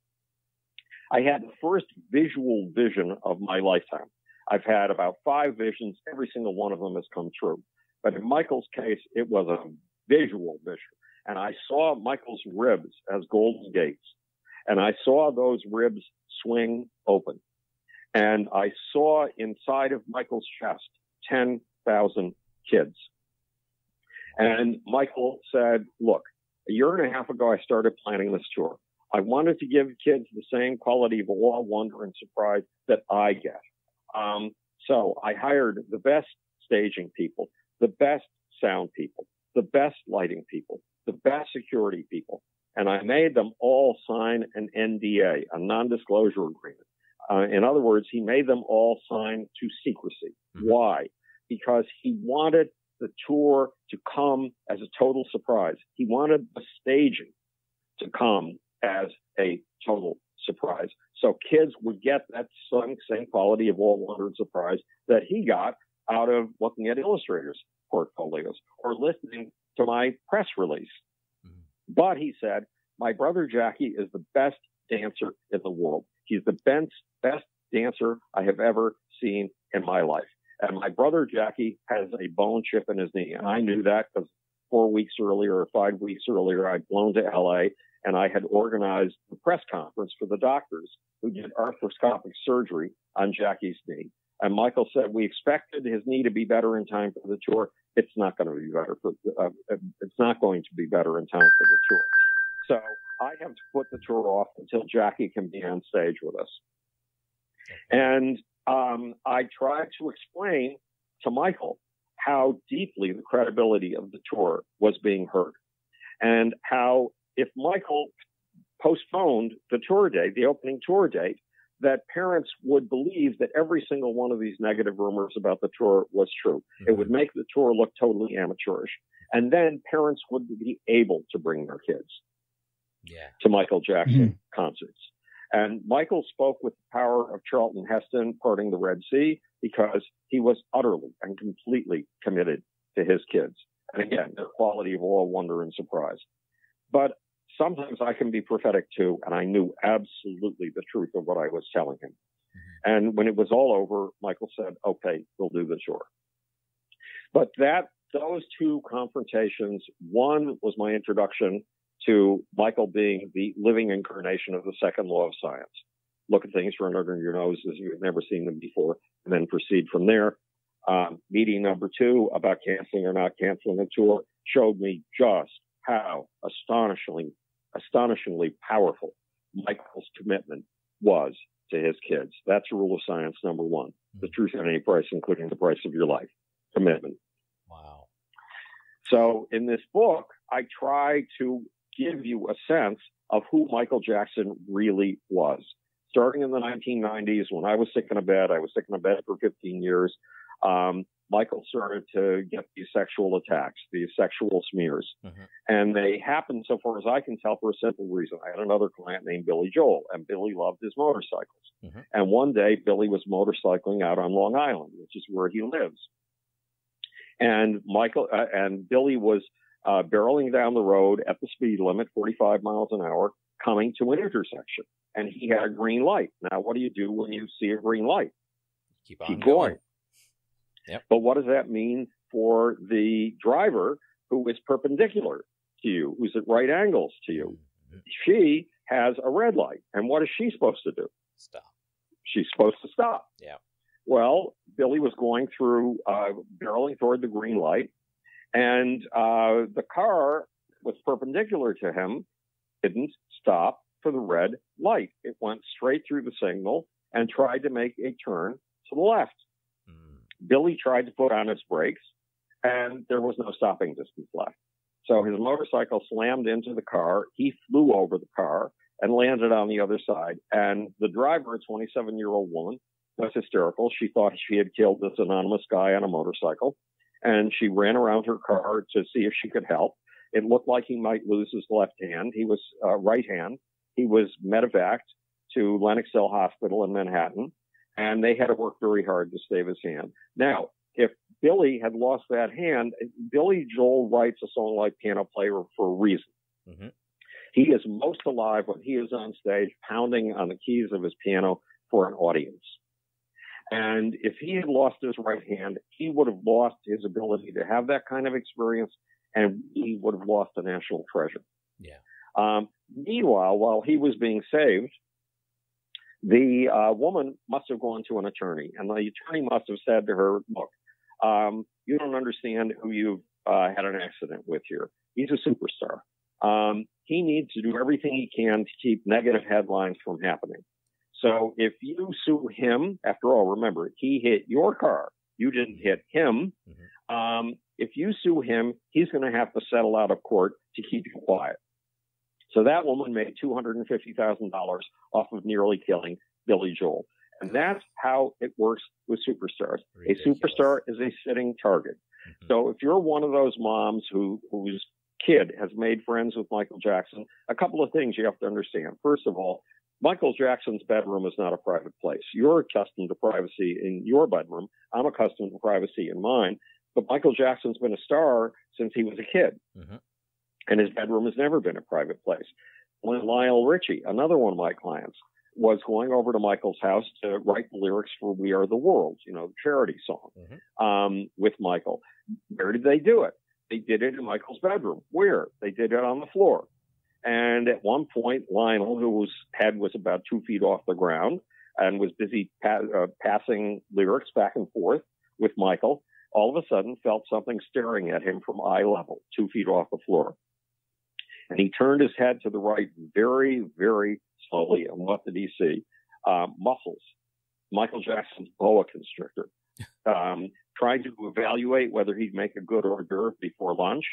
I had the first visual vision of my lifetime. I've had about 5 visions. Every single one of them has come true. But in Michael's case, it was a visual vision. And I saw Michael's ribs as golden gates. And I saw those ribs swing open. And I saw inside of Michael's chest 10,000 kids. And Michael said, look, a year and a half ago, I started planning this tour. I wanted to give kids the same quality of awe, wonder, and surprise that I get. So I hired the best staging people, the best sound people, the best lighting people, the best security people. And I made them all sign an NDA, a non-disclosure agreement. In other words, he made them all sign to secrecy. Why? Because he wanted the tour to come as a total surprise. He wanted the staging to come as a total surprise. So kids would get that same quality of awe, wonder, and surprise that he got out of looking at illustrators' portfolios or listening to my press release. But he said, my brother Jackie is the best dancer in the world. He's the best dancer I have ever seen in my life. And my brother Jackie has a bone chip in his knee. And I knew that because 4 weeks earlier or 5 weeks earlier, I'd flown to LA and I had organized the press conference for the doctors who did arthroscopic surgery on Jackie's knee. And Michael said, we expected his knee to be better in time for the tour. It's not going to be better it's not going to be better in time for the tour. So I have to put the tour off until Jackie can be on stage with us. And I tried to explain to Michael how deeply the credibility of the tour was being hurt, and how if Michael postponed the tour date, the opening tour date, that parents would believe that every single one of these negative rumors about the tour was true. It would make the tour look totally amateurish. And then parents would be able to bring their kids to Michael Jackson concerts. And Michael spoke with the power of Charlton Heston parting the Red Sea because he was utterly and completely committed to his kids. And again, their quality of awe, wonder, and surprise. But sometimes I can be prophetic too, and I knew absolutely the truth of what I was telling him. And when it was all over, Michael said, okay, we'll do the tour. But those two confrontations, one was my introduction to Michael being the living incarnation of the second law of science. Look at things run under your nose as you've never seen them before, and then proceed from there. Meeting number 2 about canceling or not canceling a tour showed me just how astonishingly powerful Michael's commitment was to his kids. That's rule of science number 1. The truth at any price, including the price of your life. Commitment. Wow. So in this book, I try to give you a sense of who Michael Jackson really was. Starting in the 1990s, when I was sick in a bed for 15 years, Michael started to get these sexual attacks, these sexual smears. And they happened, so far as I can tell, for a simple reason. I had another client named Billy Joel, and Billy loved his motorcycles. And one day, Billy was motorcycling out on Long Island, which is where he lives. And Billy was barreling down the road at the speed limit, 45 miles an hour, coming to an intersection. And he had a green light. Now, what do you do when you see a green light? Keep going. Yep. But what does that mean for the driver who is perpendicular to you, who's at right angles to you? She has a red light. And what is she supposed to do? Stop. She's supposed to stop. Yeah. Well, Billy was going through, barreling toward the green light, and the car was perpendicular to him, didn't stop for the red light. It went straight through the signal and tried to make a turn to the left. Billy tried to put on his brakes, and there was no stopping distance left. So his motorcycle slammed into the car. He flew over the car and landed on the other side. And the driver, a 27-year-old woman, was hysterical. She thought she had killed this anonymous guy on a motorcycle, and she ran around her car to see if she could help. It looked like he might lose his left hand. He was right hand. He was medevaced to Lenox Hill Hospital in Manhattan, and they had to work very hard to save his hand. Now, if Billy had lost that hand, Billy Joel writes a song like Piano Player for a reason. Mm-hmm. He is most alive when he is on stage pounding on the keys of his piano for an audience. And if he had lost his right hand, he would have lost his ability to have that kind of experience, and he would have lost a national treasure. Yeah. Meanwhile, while he was being saved, the woman must have gone to an attorney, and the attorney must have said to her, look, you don't understand who you've had an accident with here. He's a superstar. He needs to do everything he can to keep negative headlines from happening. So if you sue him, after all, remember, he hit your car. You didn't hit him. Mm-hmm. If you sue him, he's going to have to settle out of court to keep you quiet. So that woman made $250,000 off of nearly killing Billy Joel. And that's how it works with superstars. Ridiculous. A superstar is a sitting target. Mm-hmm. So if you're one of those moms whose kid has made friends with Michael Jackson, a couple of things you have to understand. First of all, Michael Jackson's bedroom is not a private place. You're accustomed to privacy in your bedroom. I'm accustomed to privacy in mine. But Michael Jackson's been a star since he was a kid. Mm-hmm. And his bedroom has never been a private place. When Lionel Richie, another one of my clients, was going over to Michael's house to write the lyrics for We Are the World, the charity song, mm-hmm. With Michael, where did they do it? They did it in Michael's bedroom. Where? They did it on the floor. And at one point, Lionel, whose head was about 2 feet off the ground and was busy passing lyrics back and forth with Michael, all of a sudden felt something staring at him from eye level, 2 feet off the floor. And he turned his head to the right very, very slowly. And what did he see? Muscles. Michael Jackson's boa constrictor. Trying to evaluate whether he'd make a good hors d'oeuvre before lunch.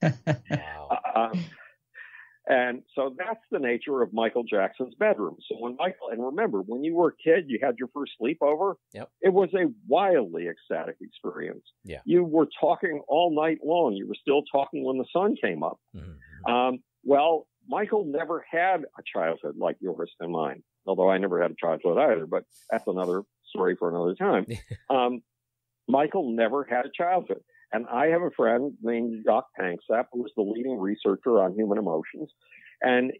Wow. And so that's the nature of Michael Jackson's bedroom. So when Michael, and remember, when you were a kid, you had your first sleepover. Yep. It was a wildly ecstatic experience. Yeah. You were talking all night long. You were still talking when the sun came up. Mm-hmm. Well, Michael never had a childhood like yours and mine, although I never had a childhood either, but that's another story for another time. Michael never had a childhood. And I have a friend named Jacques Panksepp, who was the leading researcher on human emotions, and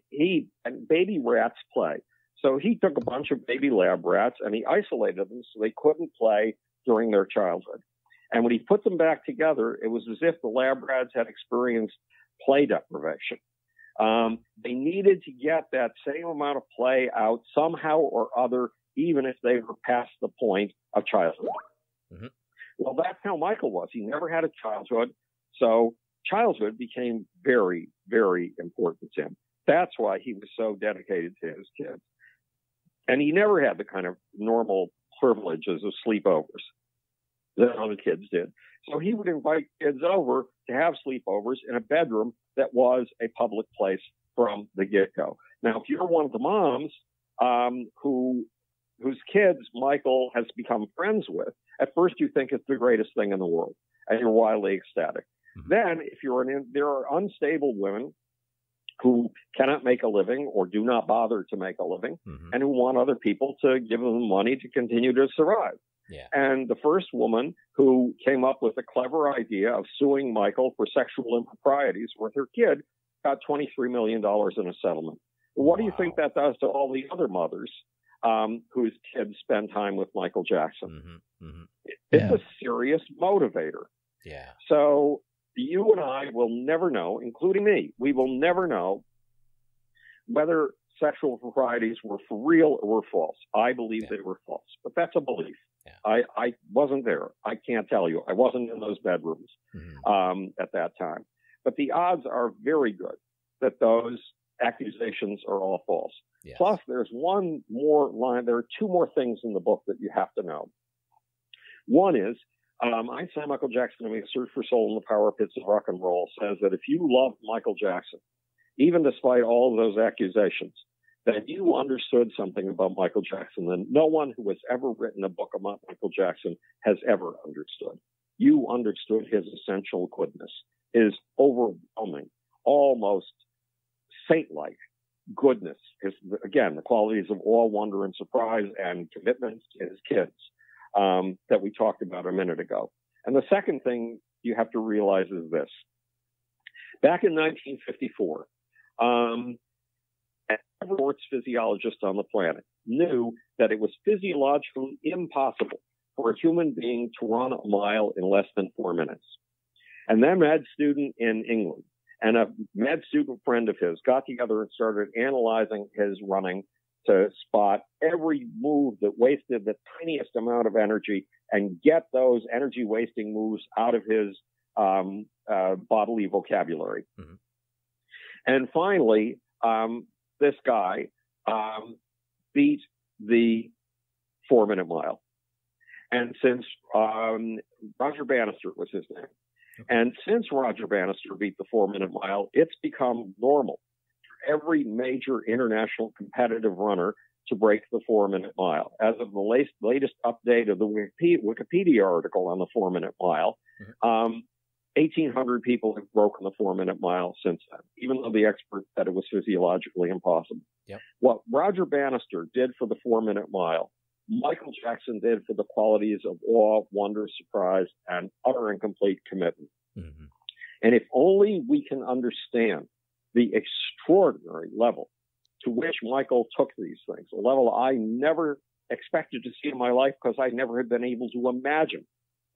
baby rats play. So he took a bunch of baby lab rats and he isolated them so they couldn't play during their childhood. And when he put them back together, it was as if the lab rats had experienced play deprivation. They needed to get that same amount of play out somehow or other, even if they were past the point of childhood. Mm-hmm. Well, that's how Michael was. He never had a childhood. So childhood became very, very important to him. That's why he was so dedicated to his kids. And he never had the kind of normal privileges of sleepovers that other kids did. So he would invite kids over to have sleepovers in a bedroom that was a public place from the get-go. Now, if you're one of the moms whose kids Michael has become friends with, at first you think it's the greatest thing in the world, and you're wildly ecstatic. Mm-hmm. Then, if there are unstable women who cannot make a living or do not bother to make a living, mm-hmm. and who want other people to give them money to continue to survive. Yeah. And the first woman who came up with a clever idea of suing Michael for sexual improprieties with her kid got $23 million in a settlement. What do you think that does to all the other mothers whose kids spend time with Michael Jackson? Mm-hmm. Mm-hmm. It's a serious motivator. Yeah. So you and I will never know, including me, we will never know whether sexual proprieties were for real or were false. I believe they were false, but that's a belief. Yeah. I wasn't there. I can't tell you. I wasn't in those bedrooms at that time. But the odds are very good that those accusations are all false. Yes. Plus, there's one more line. There are two more things in the book that you have to know. One is, Einstein, Michael Jackson, A Search for Soul in the Power Pits of Rock and Roll says that if you loved Michael Jackson, even despite all of those accusations, that you understood something about Michael Jackson that no one who has ever written a book about Michael Jackson has ever understood. You understood his essential goodness, his overwhelming, almost saint-like goodness, again, the qualities of awe, wonder, and surprise, and commitment to his kids that we talked about a minute ago. And the second thing you have to realize is this. Back in 1954, every sports physiologist on the planet knew that it was physiologically impossible for a human being to run a mile in less than 4 minutes. And then a med student in England and a med student friend of his got together and started analyzing his running to spot every move that wasted the tiniest amount of energy and get those energy wasting moves out of his bodily vocabulary. Mm-hmm. And finally, this guy beat the 4-minute mile. And since Roger Bannister was his name, and since Roger Bannister beat the 4-minute mile, it's become normal for every major international competitive runner to break the 4-minute mile. As of the latest update of the Wikipedia article on the 4-minute mile, 1,800 people have broken the 4-minute mile since then, even though the experts said it was physiologically impossible. Yep. What Roger Bannister did for the 4-minute mile, Michael Jackson did for the qualities of awe, wonder, surprise, and utter and complete commitment. Mm-hmm. And if only we can understand the extraordinary level to which Michael took these things, a level I never expected to see in my life because I never had been able to imagine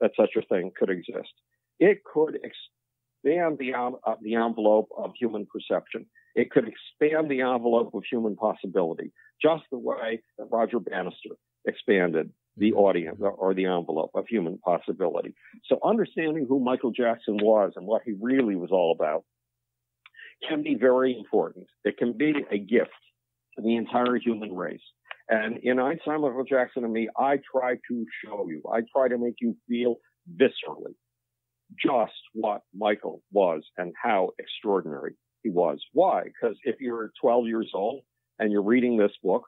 that such a thing could exist. It could expand the envelope of human perception. It could expand the envelope of human possibility, just the way that Roger Bannister expanded the audience or the envelope of human possibility. So understanding who Michael Jackson was and what he really was all about can be very important. It can be a gift to the entire human race. And in Einstein, Michael Jackson, and Me, I try to show you, I try to make you feel viscerally just what Michael was and how extraordinary he was. Why? Because if you're 12 years old and you're reading this book,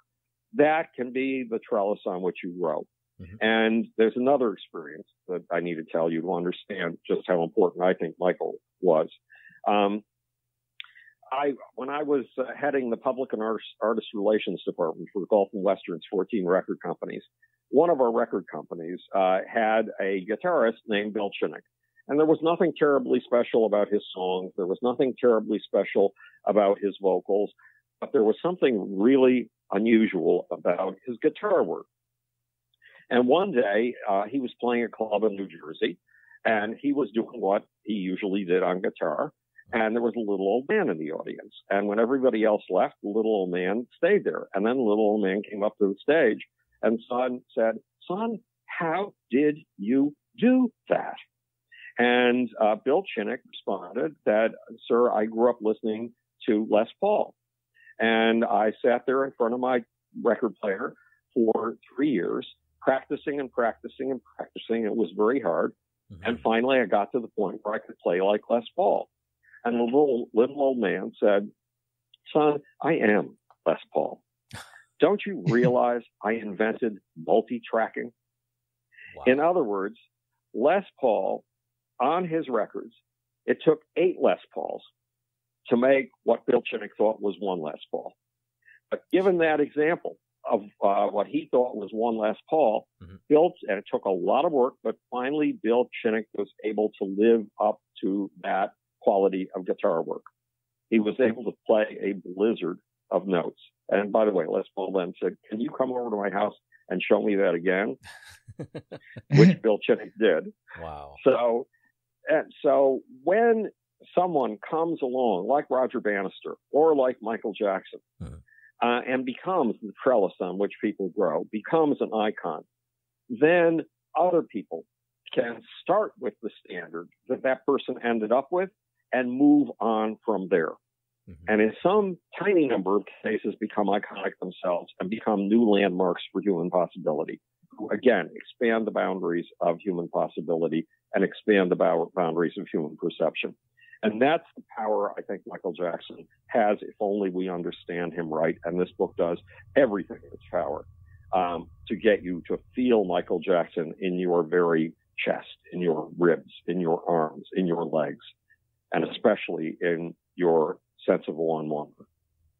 that can be the trellis on which you grow. Mm-hmm. And there's another experience that I need to tell you to understand just how important I think Michael was. When I was heading the public and artist relations department for Gulf and Western's 14 record companies, one of our record companies had a guitarist named Bill Chinnick. And there was nothing terribly special about his songs. There was nothing terribly special about his vocals. But there was something really unusual about his guitar work. And one day, he was playing a club in New Jersey, and he was doing what he usually did on guitar. And there was a little old man in the audience. And when everybody else left, the little old man stayed there. And then the little old man came up to the stage and said, "Son, how did you do that?" And Bill Chinnick responded that, "Sir, I grew up listening to Les Paul. And I sat there in front of my record player for 3 years, practicing and practicing and practicing. It was very hard. Mm-hmm. And finally, I got to the point where I could play like Les Paul." And the little old man said, "Son, I am Les Paul. Don't you realize I invented multi-tracking?" Wow. In other words, Les Paul, on his records, it took 8 Les Pauls to make what Bill Chinnick thought was 1 Les Paul. But given that example of what he thought was 1 Les Paul, mm-hmm. And it took a lot of work, but finally Bill Chinnick was able to live up to that quality of guitar work. He was able to play a blizzard of notes. And by the way, Les Paul then said, "Can you come over to my house and show me that again?" Which Bill Chinnick did. Wow. So when someone comes along like Roger Bannister or like Michael Jackson, and becomes the trellis on which people grow, becomes an icon, then other people can start with the standard that that person ended up with and move on from there. Mm-hmm. And in some tiny number of cases become iconic themselves and become new landmarks for human possibility. Again, expand the boundaries of human possibility and expand the boundaries of human perception. And that's the power I think Michael Jackson has if only we understand him right. And this book does everything in its power to get you to feel Michael Jackson in your very chest, in your ribs, in your arms, in your legs, and especially in your sense of awe and wonder.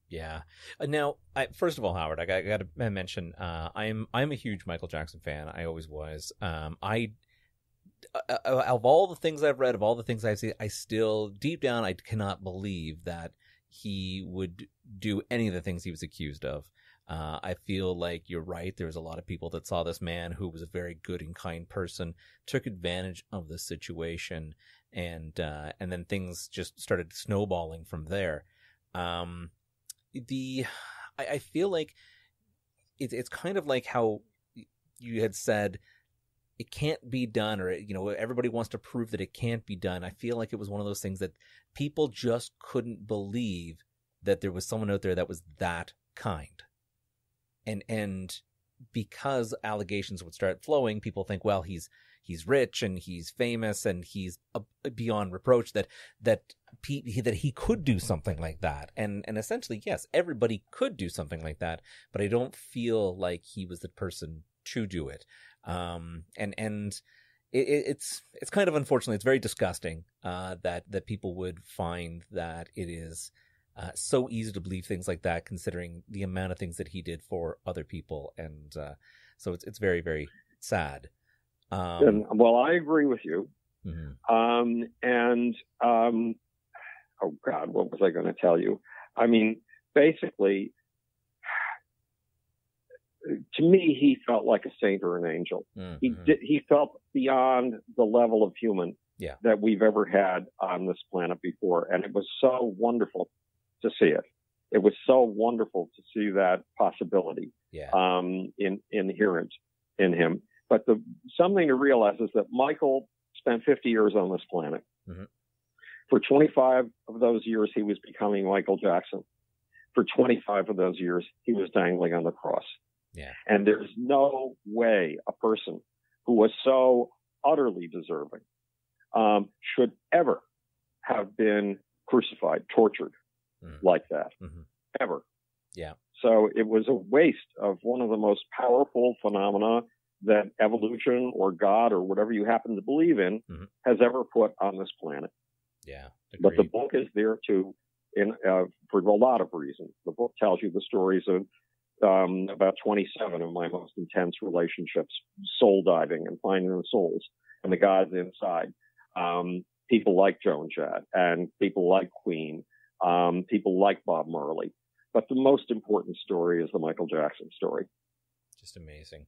Yeah. Now, first of all, Howard, I got to mention, I'm a huge Michael Jackson fan. I always was. Of all the things I've read, of all the things I've seen, I still, deep down, I cannot believe that he would do any of the things he was accused of. I feel like you're right. There's a lot of people that saw this man who was a very good and kind person, took advantage of the situation, and then things just started snowballing from there. I feel like it's kind of like how you had said it can't be done, or everybody wants to prove that it can't be done. I feel like it was one of those things that people just couldn't believe that there was someone out there that was that kind. And because allegations would start flowing, people think, well, he's rich and he's famous and he's beyond reproach that he could do something like that. And essentially, yes, everybody could do something like that, but I don't feel like he was the person to do it. It's kind of unfortunately, it's very disgusting that people would find that it is so easy to believe things like that, considering the amount of things that he did for other people, and so it's very, very sad. Well, I agree with you. Mm-hmm. Oh God, what was I going to tell you? I mean, basically, to me, he felt like a saint or an angel. Mm-hmm. He felt beyond the level of human that we've ever had on this planet before. And it was so wonderful to see it. It was so wonderful to see that possibility inherent in him. But something to realize is that Michael spent 50 years on this planet. Mm-hmm. For 25 of those years, he was becoming Michael Jackson. For 25 of those years, he was dangling on the cross. Yeah. And there's no way a person who was so utterly deserving should ever have been crucified, tortured like that, ever. Yeah. So it was a waste of one of the most powerful phenomena that evolution or God or whatever you happen to believe in has ever put on this planet. Yeah. Agreed. But the book is there for a lot of reasons. The book tells you the stories of about 27 of my most intense relationships, soul diving and finding the souls and the gods inside. People like Joan Jett and people like Queen, people like Bob Marley. But the most important story is the Michael Jackson story. Just amazing.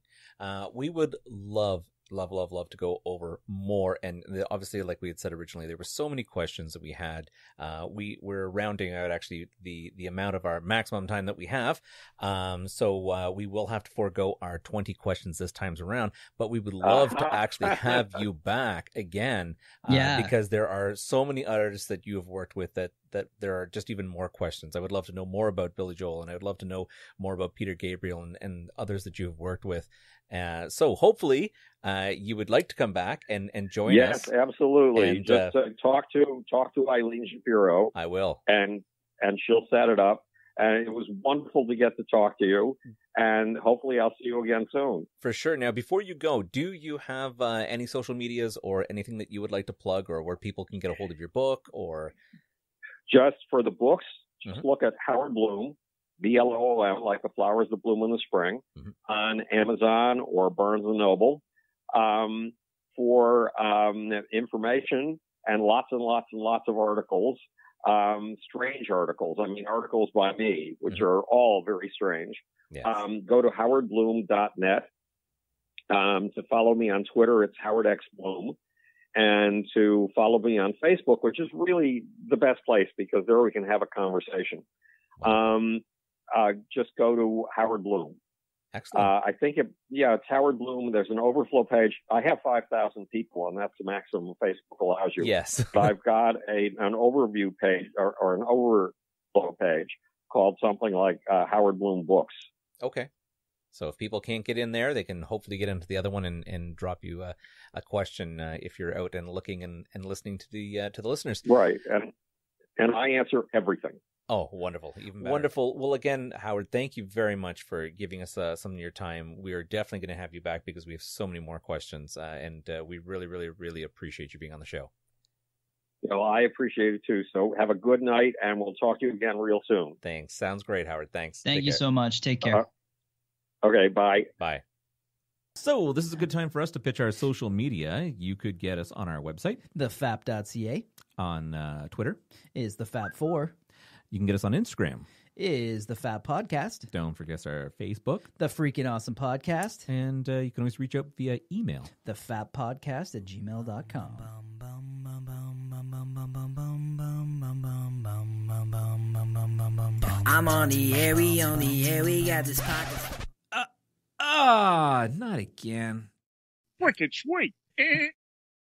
We would love to go over more. And obviously, like we had said originally, there were so many questions that we had. We're rounding out actually the amount of our maximum time that we have. So we will have to forego our 20 questions this time around, but we would love to actually have you back again. Because there are so many artists that you have worked with that there are just even more questions. I would love to know more about Billy Joel, and I would love to know more about Peter Gabriel and others that you have worked with. So hopefully you would like to come back and join us. Yes, absolutely. And, just talk to Eileen Shapiro. I will. And she'll set it up. And it was wonderful to get to talk to you. And hopefully I'll see you again soon. For sure. Now, before you go, do you have any social medias or anything that you would like to plug, or where people can get a hold of your book? Or just for the books, just look at Howard Bloom, BLOOM, like the flowers that bloom in the spring, on Amazon or Barnes & Noble, for information and lots of articles, strange articles. I mean, articles by me, which are all very strange. Yes. Go to howardbloom.net. To follow me on Twitter, it's Howard X Bloom. And to follow me on Facebook, which is really the best place because there we can have a conversation. just go to Howard Bloom. Excellent. I think it's Howard Bloom. There's an overflow page. I have 5,000 people, and that's the maximum Facebook allows you. Yes. But I've got an overview page or an overflow page called something like Howard Bloom Books. Okay. So if people can't get in there, they can hopefully get into the other one and drop you a question if you're out and looking and listening to the listeners. Right. And I answer everything. Oh, wonderful. Even better. Wonderful. Well, again, Howard, thank you very much for giving us some of your time. We are definitely going to have you back because we have so many more questions, and we really, really, really appreciate you being on the show. Well, I appreciate it too. So have a good night, and we'll talk to you again real soon. Thanks. Sounds great, Howard. Thanks. Thank you so much. Take care. Okay, bye. Bye. So this is a good time for us to pitch our social media. You could get us on our website, thefap.ca, on Twitter, is the Fap4, you can get us on Instagram, is the Fap Podcast, don't forget our Facebook, the Freaking Awesome Podcast, and you can always reach out via email, thefappodcast@gmail.com. I'm on the air, we got this podcast. not again. Wicked sweet.